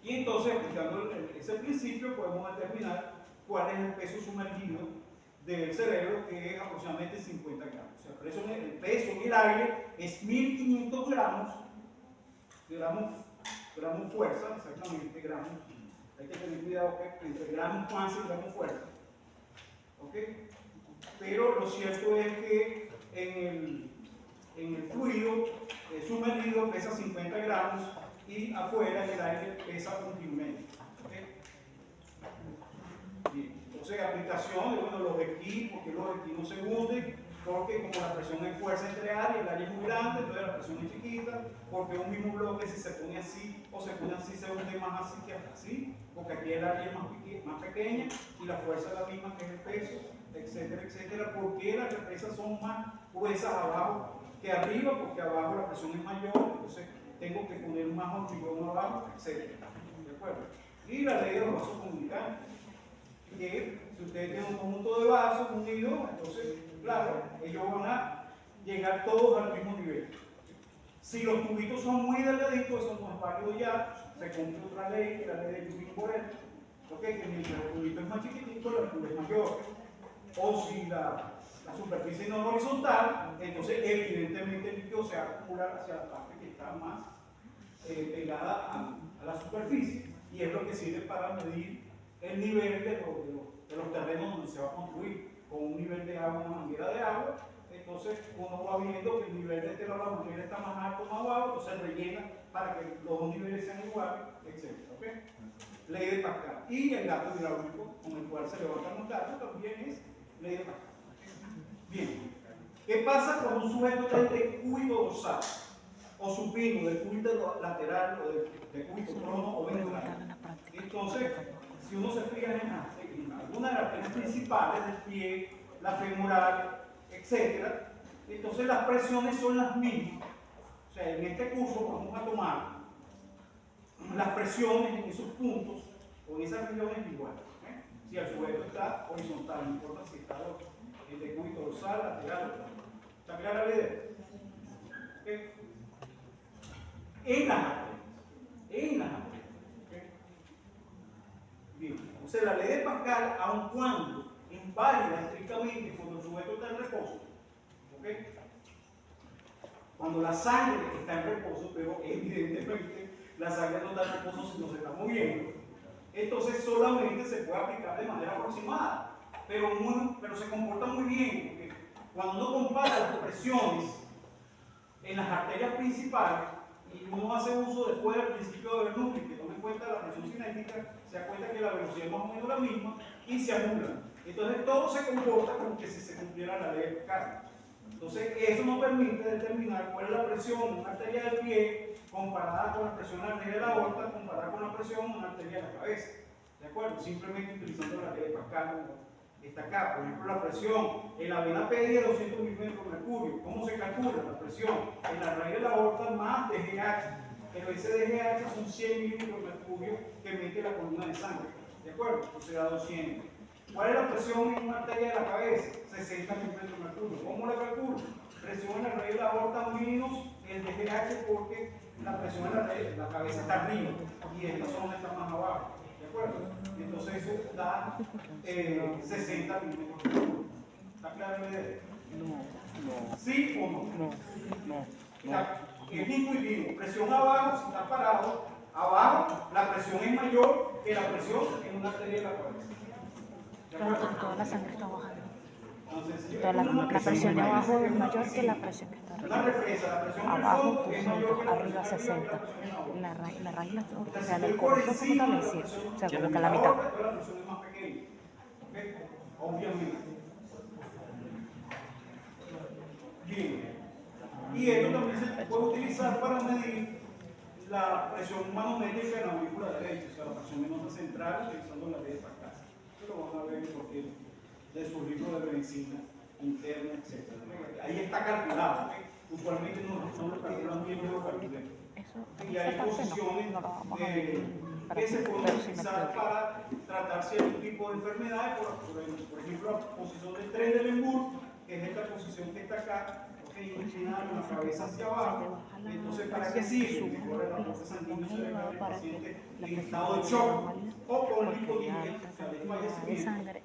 Y entonces, aplicando ese principio, podemos determinar cuál es el peso sumergido del cerebro, que es aproximadamente 50 gramos. O sea, el peso en el aire es 1500 gramos fuerza, exactamente gramos. Hay que tener cuidado que entre gramos masa y gramos fuerza. ¿Ok? Pero lo cierto es que en el fluido sumergido pesa 50 gramos y afuera en el aire pesa 1,5 kg. ¿Okay? Bien. Entonces, aplicación de los esquís, porque los esquís no se hunden, porque como la presión es fuerza entre áreas, el área es muy grande, entonces la presión es chiquita, porque un mismo bloque si se pone así o se pone así se hunde más así que así, porque aquí el área es más pequeña y la fuerza es la misma que es el peso, etcétera, etcétera, porque las represas son más gruesas abajo que arriba, porque abajo la presión es mayor, entonces tengo que poner más hormigón abajo, etcétera. ¿De acuerdo? Y la ley de los vasos comunicantes, que si ustedes tienen un conjunto de vasos unidos, entonces, claro, ellos van a llegar todos al mismo nivel. Si los tubitos son muy delgaditos, eso no es válido ya, se cumple otra ley, que es la ley de Juvin-Borel, que mientras el tubito es más chiquitito, la altura es mayor. O si la superficie no es horizontal, entonces evidentemente el líquido se va a acumular hacia la parte que está más pegada a la superficie, y es lo que sirve para medir el nivel de los terrenos donde se va a construir. Con un nivel de agua, una manguera de agua, entonces uno va viendo que el nivel de la manguera está más alto o más bajo, entonces rellena para que los dos niveles sean iguales, etc. ¿Okay? Ley de Pascal. Y el gato hidráulico con el cual se levantan los gatos también es ley de Pascal. Bien. ¿Qué pasa cuando un sujeto está en decúbito dorsal o supino, decúbito lateral o decúbito prono o ventral? Entonces, si uno se fija en alguna de las piernas principales del pie, la femoral, etc., entonces las presiones son las mismas. O sea, en este curso vamos a tomar las presiones en esos puntos o en esas regiones iguales. Si el sujeto está horizontal, no importa si está en decúbito dorsal, lateral o lateral. ¿Está clara la idea? ¿Okay? En las arterias. En las arterias. ¿Okay? Bien. O sea, la ley de Pascal, aun cuando inválida estrictamente cuando el sujeto está en reposo, ¿okay? Cuando la sangre está en reposo, pero evidentemente la sangre no está en reposo si no se está moviendo, entonces solamente se puede aplicar de manera aproximada, pero se comporta muy bien, porque cuando uno compara las presiones en las arterias principales y uno hace uso después del principio de Bernoulli, que toma en cuenta la presión cinética, se da cuenta que la velocidad es más o menos la misma y se anulan. Entonces todo se comporta como que si se cumpliera la ley de Pascal. Entonces eso nos permite determinar cuál es la presión en una arteria del pie comparada con la presión en la arteria de la aorta, comparada con la presión en una arteria de la cabeza. ¿De acuerdo? Simplemente utilizando la ley de Pascal como está acá. Por ejemplo, la presión en la vena pedia de 200 milímetros de mercurio. ¿Cómo se calcula? La presión en la raíz de la aorta más DGH. Pero ese DGH son 100 milímetros de mercurio que mete la columna de sangre. ¿De acuerdo? Entonces da 200. ¿Cuál es la presión en una arteria de la cabeza? 60 milímetros de mercurio. ¿Cómo la calculo? Presión en la raíz de la aorta menos el DGH porque la presión en la raíz de la cabeza está arriba y esta zona está más abajo. ¿De acuerdo? Entonces eso da 60 milímetros de mercurio. ¿Está clara la idea? No. ¿Sí o no? No. Es intuitivo. Presión abajo, si está parado, abajo la presión es mayor que la presión en una arteria de la cabeza. Claro, porque toda la sangre está bajando. Entonces, Toda la presión de abajo es mayor que la presión que está una arriba. represa, la presión Abajo es mayor que 200, la arriba presión 60. arriba. La raíz la O o sea, sea, si el estoy por corazón se encima de la fortalece, presión o sea, de como que la la mitad. aorta, la presión es más pequeña. ¿Okay? Obviamente. Bien. Y esto también se puede utilizar para medir la presión manométrica en la aurícula derecha, o sea, la presión venosa central utilizando la ley de Pascal. Esto lo van a ver porque de su libro de medicina interna, etc. Ahí está calculado, ¿okay? Usualmente no lo calculan bien, yo lo calculé. Y hay posiciones que se pueden utilizar para tratar cierto tipo de enfermedades, por ejemplo, la posición del tren de Lembourg, que es esta posición que está acá, inclinada con la cabeza hacia abajo. Entonces, ¿para qué sirve? Mejora el aporte sanguíneo cerebral del paciente en estado de shock o con lipodemia, o sea, desfallecimiento,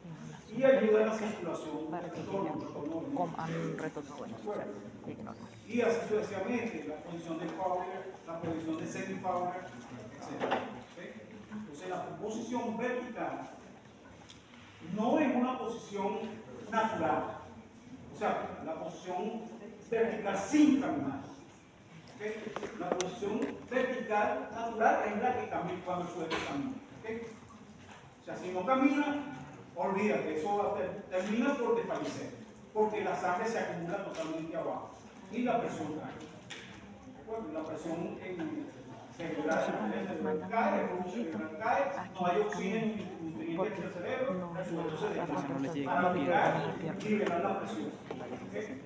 y ayuda a la circulación para que del entorno, coman un retorno bueno. y así sucesivamente, la posición de Fowler, la posición de semi-Fowler, etc. ¿Okay? Entonces, la posición vertical no es una posición natural, o sea, la posición vertical sin caminar. ¿Okay? La posición vertical natural es la que cambia cuando el sujeto camina. ¿Okay? O sea, si no camina, olvídate, eso termina por desfallecer, porque la sangre se acumula totalmente abajo y la presión cae. ¿De acuerdo? La presión cerebral cae, el flujo cerebral cae, no hay oxígeno ni nutrientes en el cerebro, el sujeto se desfallece para liberar la presión. ¿Okay?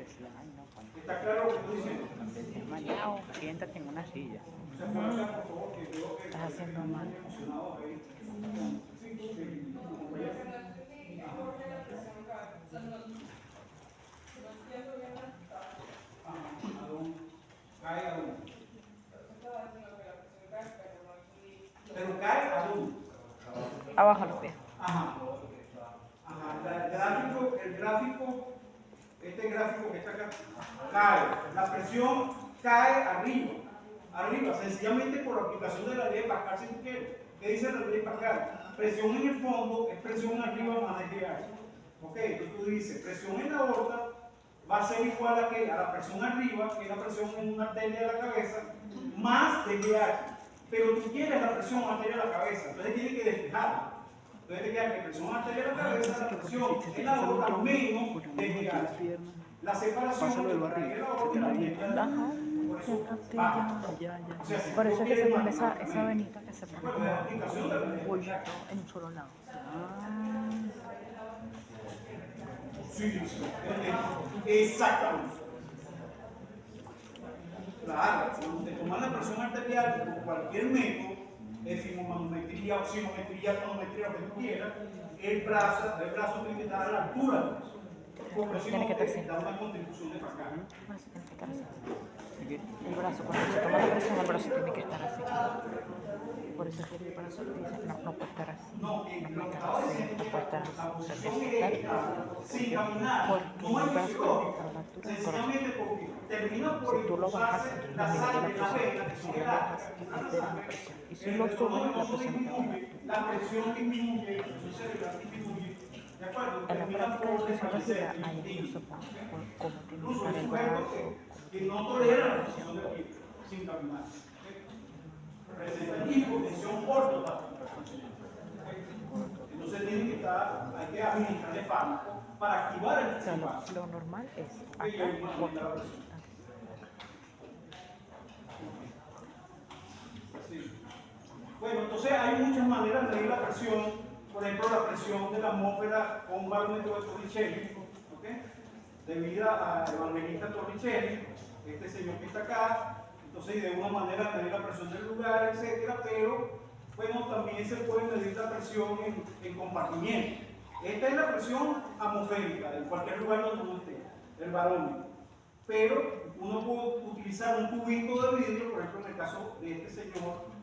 ¿Está claro lo que estoy diciendo? Mañana siéntate en una silla. Estás haciendo mal. Cae a dónde. Pero cae a dónde. Abajo los pies. Ajá. El gráfico, este gráfico que está acá, cae. La presión cae arriba, sencillamente por la aplicación de la ley de Pascal, si tú quieres. ¿Qué dice la ley de Pascal? Presión en el fondo es presión arriba más DGH. Ok, entonces tú dices presión en la aorta va a ser igual a, que, a la presión arriba, que es la presión en una arteria de la cabeza, más DPH. Pero tú quieres la presión arterial de la cabeza, entonces tienes que despejarla. Entonces te queda que presión arterial de la cabeza, la presión en la aorta menos DPH. La separación entre la aorta y la vejiga. Por eso baja. O sea, si Por tú eso es que se quieres pone más, esa venita que se pone bueno, como la aplicación de la un bulto en un solo lado. Sí, sí, exactamente. Claro, cuando te toman la presión arterial con cualquier método, efimomanometría, oxinometría, tonometría, lo que tú quieras, el brazo tiene que estar a la altura. Porque si no, te da una contribución de acá. Por eso tiene que estar así. El brazo, cuando se toma la presión, el brazo tiene que estar así. Por eso es que el brazo dice, no puede estar así. No puede estar así, no puede estar así. O sea, tiene que estar sin caminar, no el es brazo fisiológico, a la altura del corazón. sencillamente porque termina por Si tú lo bajas, impulsarse la disminuye sangre, la la vena, que presión. Si son lo bajas, elásticas, altera la presión. Y si lo subes, la presión te va a dar. la presión disminuye, la presión cerebral disminuye, ¿de acuerdo? En la Termina práctica por de fisiología desvanecer hay el incluso líquido. cómo tiene que Incluso estar hay el sujetos brazo, que no toleran la presión del líquido sin caminar. Presentan hipotensión ortotática. Entonces tiene que estar, hay que administrarle fármaco para activar el claro, sistema. lo normal es Y acá, ahí aumenta la presión. Sí. Bueno, entonces hay muchas maneras de medir la presión. Por ejemplo, la presión de la atmósfera con un barómetro de Torricelli, ¿okay? Debido a Evangelista Torricelli, este señor que está acá. Entonces, de una manera medir la presión del lugar, etcétera, pero bueno, también se puede medir la presión en compartimiento. Esta es la presión atmosférica, en cualquier lugar donde uno esté, el barómetro. Pero uno puede utilizar un tubito de vidrio, por ejemplo, en el caso de este señor,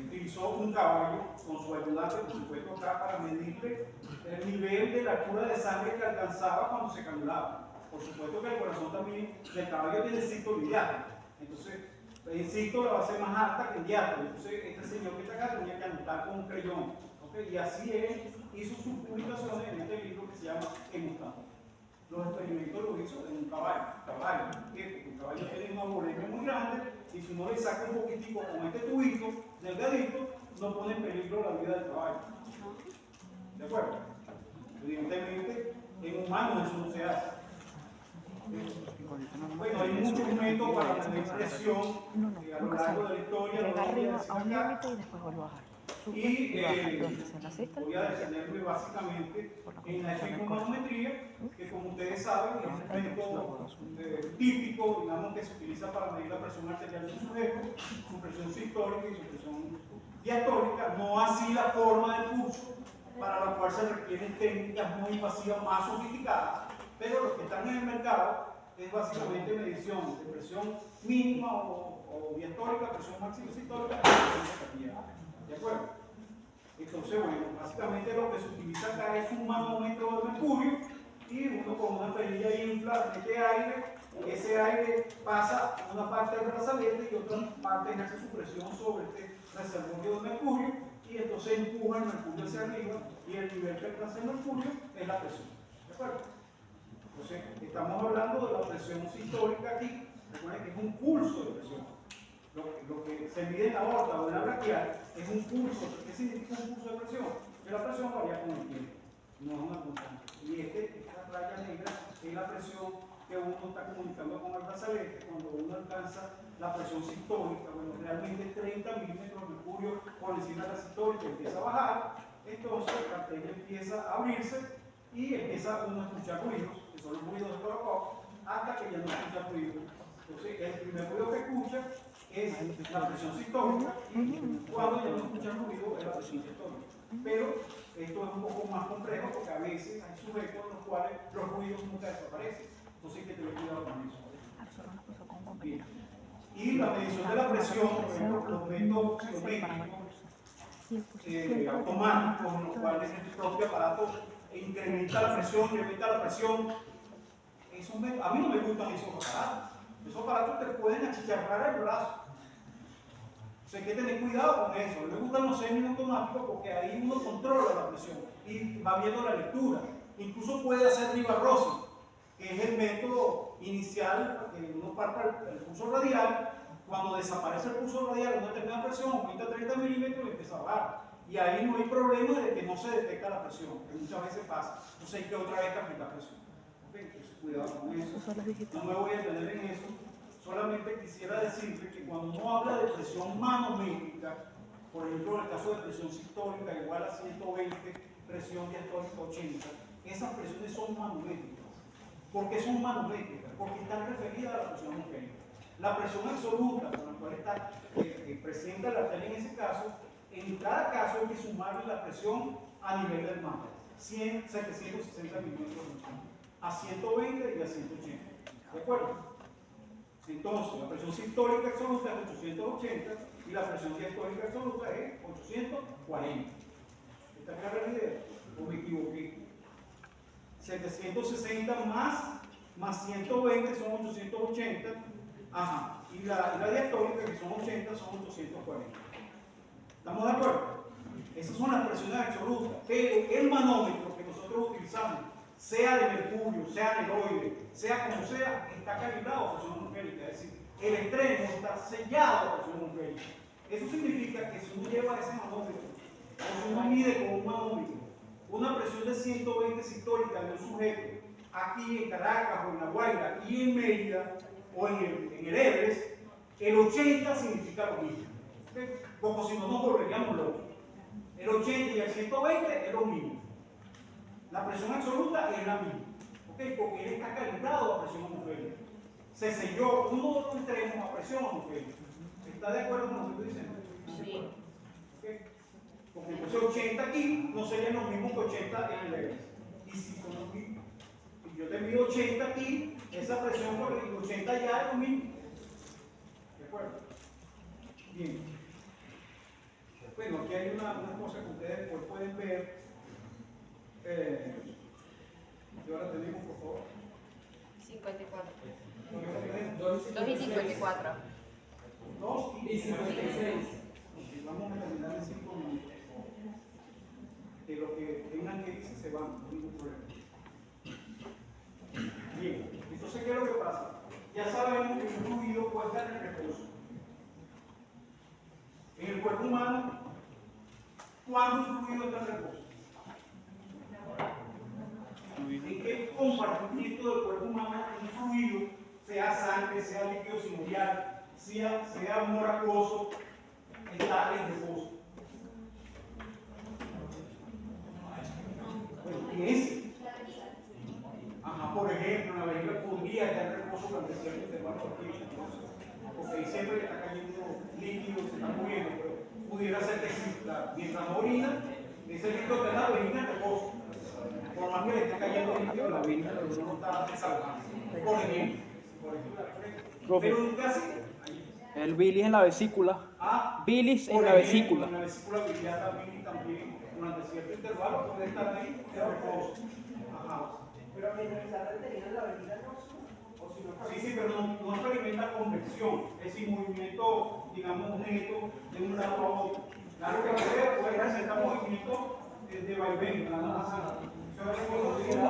utilizó un caballo con su ayudante, por supuesto, acá para medirle el nivel de la cura de sangre que alcanzaba cuando se cannulaba. Por supuesto que el corazón también del caballo tiene sístole y diástole. Entonces, el sístole va a ser más alta que el diástole. Entonces, este señor que está acá tenía que anotar con un creyón. ¿Okay? Y así él hizo sus publicaciones en este libro que se llama Hemostato. Los experimentos los hizo en un caballo. ¿Por qué? Porque el caballo tiene una boletia muy grande y si uno le saca un poquitico con este tubito delgadito, no pone en peligro la vida del caballo. ¿De acuerdo? Evidentemente, en humanos eso no se hace. Bueno, hay muchos métodos para medir presión a lo largo de la historia. Llega arriba a un límite y después vuelve a bajar. Y voy a detenerme básicamente en la efimomanometría, que como ustedes saben es un método típico, digamos, que se utiliza para medir la presión arterial de un sujeto, su presión sistólica y su presión diastólica, no así la forma del pulso, para lo cual se requieren técnicas muy invasivas más sofisticadas, pero lo que están en el mercado es básicamente medición de presión mínima o diastólica, presión máxima sistólica y presión arterial. ¿De acuerdo? Entonces, bueno, básicamente lo que se utiliza acá es un manómetro de mercurio y uno con una perilla infla, mete aire, ese aire pasa una parte del brazalete y otra parte ejerce su presión sobre este reservorio de mercurio y entonces empuja el mercurio hacia arriba y el nivel que alcanza el mercurio es la presión. ¿De acuerdo? Entonces, estamos hablando de la presión sistólica aquí, recuerden que es un pulso de presión. Lo que se mide en la aorta o en la braquial es un pulso. ¿Qué significa un pulso de presión? Que la presión varía con el tiempo, no es una constante. Y esta raya negra es la presión que uno está comunicando con el brazalete cuando uno alcanza la presión sistólica. Bueno, realmente 30 milímetros de mercurio por encima de la sistólica empieza a bajar, entonces la arteria empieza a abrirse y empieza uno a escuchar ruidos, que son los ruidos de Korokov, hasta que ya no escucha ruidos. Entonces, el primer ruido que escucha es la presión sistólica y cuando ya no escucha ruido es la presión sistólica. Pero esto es un poco más complejo porque a veces hay sujetos en los cuales los ruidos nunca desaparecen. Entonces hay que tener cuidado con eso. Bien. Y la medición de la presión, por ejemplo, los métodos psicométricos automáticos, en los cuales el propio aparato incrementa la presión, a mí no me gustan esos aparatos. Esos aparatos te pueden achicharrar el brazo. O sea, hay que tener cuidado con eso. Me gustan los semiautomáticos porque ahí uno controla la presión y va viendo la lectura. Incluso puede hacer ribarrosis, que es el método inicial, que uno parta el pulso radial. Cuando desaparece el pulso radial, una determinada presión, aumenta 30 milímetros y empieza a bajar. Y ahí no hay problema de que no se detecta la presión, que muchas veces pasa. Entonces hay que otra vez aplicar presión. ¿Okay? Entonces cuidado con eso. No me voy a detener en eso. Solamente quisiera decirle que cuando uno habla de presión manométrica, por ejemplo, en el caso de presión sistólica igual a 120, presión diastólica 80, esas presiones son manométricas. ¿Por qué son manométricas? Porque están referidas a la presión atmosférica. La presión absoluta con la cual está presente la arteria en ese caso, en cada caso hay que sumarle la presión a nivel del mar, 760 milímetros a 120 y a 180. ¿De acuerdo? Entonces, la presión sistólica absoluta es 880 y la presión diastólica absoluta es 840. ¿Está clara la idea? ¿O me equivoqué? 760 más 120 son 880. Ajá. Y la diastólica, que son 80, son 840. ¿Estamos de acuerdo? Esas son las presiones absolutas. Pero el manómetro que nosotros utilizamos, sea de mercurio, sea aneroide, sea como sea, está calibrado a presión atmosférica. Es decir, el extremo está sellado a presión atmosférica. Eso significa que si uno lleva ese manómetro, o si uno mide con un manómetro, una presión de 120 sistólica de un sujeto, aquí en Caracas o en La Guaira y en Mérida o en el Everest, el 80 significa lo mismo. ¿Okay? Como si no nos volveríamos locos. El 80 y el 120 es lo mismo. La presión absoluta es la misma. ¿Okay? Porque él está calibrado a presión atmosférica. Se selló uno de los extremos a presión atmosférica. ¿Está de acuerdo con lo que estoy diciendo? Sí. ¿Okay? Porque entonces 80 aquí no serían los mismos que 80 en el Everest. Y si son los mismos. Y yo te mido 80 aquí, esa presión por el 80 ya es lo mismo. ¿De acuerdo? Bien. Bueno, aquí hay una cosa que ustedes después pueden ver. Y ahora tenemos, por favor. 54. 2 y 54. 2 y 56. Vamos a terminar en 5 minutos. De lo que tengan que irse se van, no hay ningún problema. Bien, entonces, ¿qué es lo que pasa? Ya sabemos que un fluido puede estar en reposo. En el cuerpo humano, ¿cuándo un fluido está en reposo? ¿En qué compartimiento del cuerpo humano un fluido, sea sangre, sea líquido sinovial, sea humor acuoso, está en reposo? Bueno, ese. Ajá, por ejemplo, la vejiga podría estar en reposo durante cierto intervalo porque ahí siempre le está cayendo líquido, se está moviendo, pero pudiera ser que mientras no orina, ese líquido está en la vejiga en reposo. Por más que le esté cayendo líquido, la vejiga no está desalojando. Por ejemplo. Pero casi. El bilis en la vesícula. Bilis en la vesícula. En la vesícula biliar también durante cierto intervalo puede estar ahí en reposo. Ajá. Pero mientras está retenida la vejiga no sube, o si no. Sí, pero no experimenta convección, es decir, movimiento, digamos, neto de un lado a otro. Claro que puede presentar movimiento de vaivén, nada más así. Es un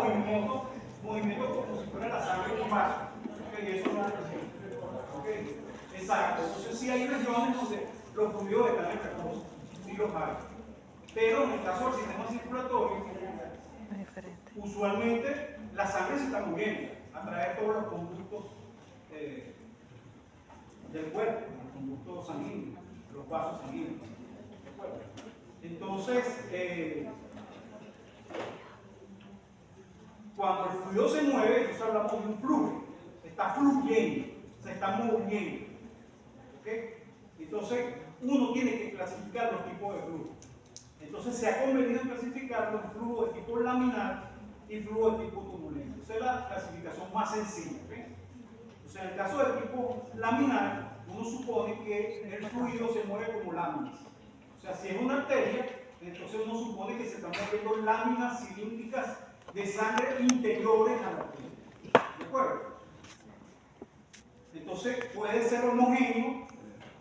movimiento como si fuera la sangre de un vaso. ¿Okay? Eso no es presente. ¿Okay? Exacto. Entonces, sí hay regiones donde los fluidos están en reposo, sí los hay. Pero en el caso del sistema circulatorio, usualmente la sangre se está moviendo a través de todos los conductos del cuerpo, los conductos sanguíneos, los vasos sanguíneos. Entonces, cuando el fluido se mueve, entonces hablamos de un flujo, está fluyendo, se está moviendo. ¿Okay? Entonces, uno tiene que clasificar los tipos de flujo. Entonces, se ha convenido en clasificarlo en flujo de tipo laminar y flujo de tipo turbulento. Esa es la clasificación más sencilla. ¿Okay? O sea, en el caso del tipo laminar, uno supone que el fluido se mueve como láminas. O sea, si es una arteria, entonces uno supone que se están moviendo láminas cilíndricas de sangre interiores a la arteria. ¿De acuerdo? Entonces, puede ser homogéneo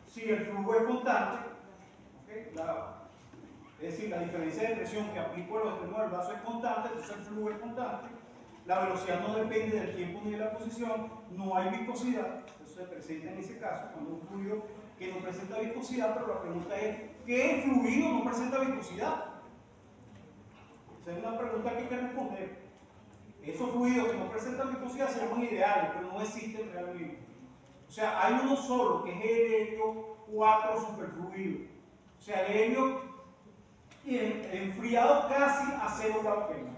si el flujo es constante. ¿Okay? Es decir, la diferencia de presión que aplico a los extremos del vaso es constante, entonces el flujo es constante. la velocidad no depende del tiempo ni de la posición, no hay viscosidad, eso se presenta en ese caso, cuando un fluido que no presenta viscosidad, pero la pregunta es, ¿qué fluido no presenta viscosidad? Esa es una pregunta que hay que responder. Esos fluidos que no presentan viscosidad serían ideales, pero no existen realmente. O sea, hay uno solo, que es el helio 4 superfluido. O sea, el helio enfriado casi a 0 grados Kelvin.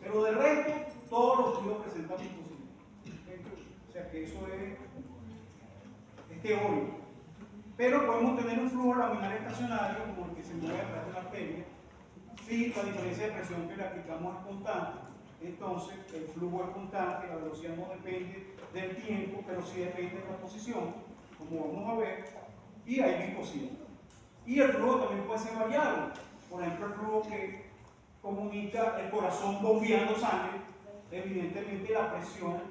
Pero de resto, todos los fluidos presentan viscosidad. O sea, que eso es teórico. Pero podemos tener un flujo laminar estacionario, como el que se mueve a través de una arteria, si la diferencia de presión que le aplicamos es constante. Entonces, el flujo es constante, la velocidad no depende del tiempo, pero sí depende de la posición, como vamos a ver, y hay viscosidad. Y el flujo también puede ser variable. Por ejemplo, el flujo que comunica el corazón bombeando sangre, evidentemente la presión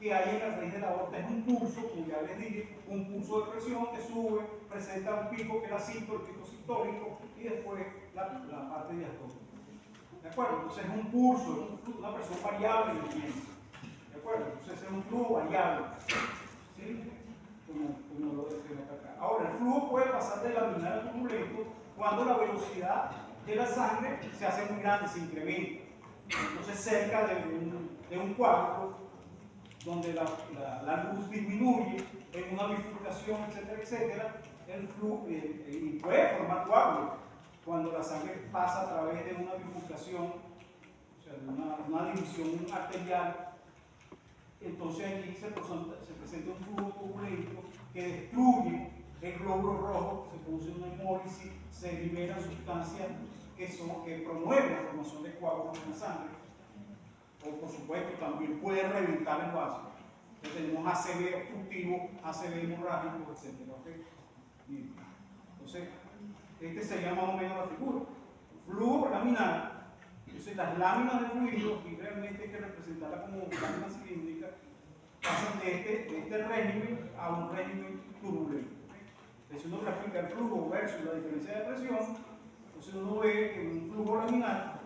que hay en la raíz de la aorta es un pulso, como ya les dije, un pulso de presión que sube, presenta un pico que era el pico sistólico, y después la parte diastólica. ¿De acuerdo? Entonces es un pulso, una presión variable en el tiempo. ¿De acuerdo? Entonces es un flujo variable. ¿Sí? Como lo decimos acá. Ahora, el flujo puede pasar de laminar a turbulento cuando la velocidad de la sangre se hace muy grande, se incrementa. Entonces, cerca de un cuadro, donde la luz disminuye en una bifurcación, etcétera, etcétera, el flujo, y puede formar coágulos cuando la sangre pasa a través de una bifurcación, o sea, de una división arterial. Entonces aquí se presenta un flujo turbulento que destruye el glóbulo rojo, se produce una hemólisis, se liberan sustancias que promueven la formación de coágulos en la sangre, o por supuesto también puede reventar el vaso. Entonces tenemos ACV obstructivo, ACV hemorrágico, etc. ¿Okay? Bien. Entonces, este sería más o menos la figura. Flujo laminar. Entonces las láminas de fluido, y realmente hay que representarla como láminas cilíndricas, pasan de este régimen a un régimen turbulento. Entonces uno grafica el flujo versus la diferencia de presión, entonces uno ve que un flujo laminar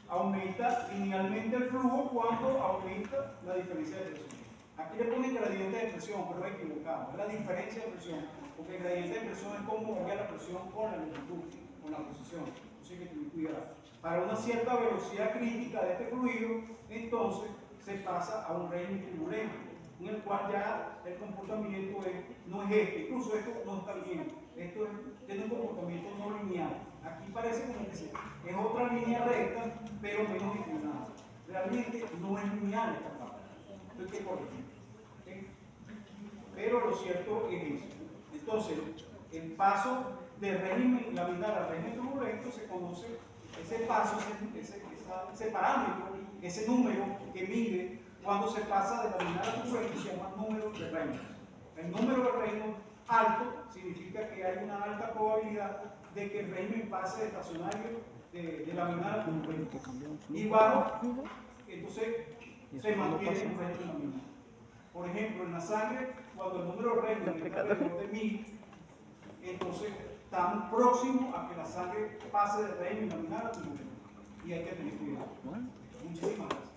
aumenta linealmente el flujo cuando aumenta la diferencia de presión. Aquí le ponen gradiente de presión, pero es equivocado, es la diferencia de presión, porque el gradiente de presión es como varía la presión con la longitud, con la posición. Entonces hay que tener cuidado. Para una cierta velocidad crítica de este fluido, entonces se pasa a un régimen turbulento, en el cual ya el comportamiento no es este, incluso esto no está bien, esto tiene un comportamiento no lineal. Aquí parece como que es otra línea recta, pero menos inclinada. Realmente no es lineal esta parte. Esto hay que corregir. ¿Okay? Pero lo cierto es eso. Entonces, el paso de régimen laminar a régimen turbulento se conoce, ese paso, ese parámetro, ese número que mide cuando se pasa de laminar a turbulento se llama número de Reynolds. El número de Reynolds alto significa que hay una alta probabilidad de que el régimen pase de estacionario de laminar a turbulento. Y bajo, entonces se mantiene en un régimen laminar. Por ejemplo, en la sangre, cuando el número de Reynolds está alrededor de 1000, entonces estamos próximos a que la sangre pase de régimen laminar a turbulento. Y hay que tener cuidado. Muchísimas gracias.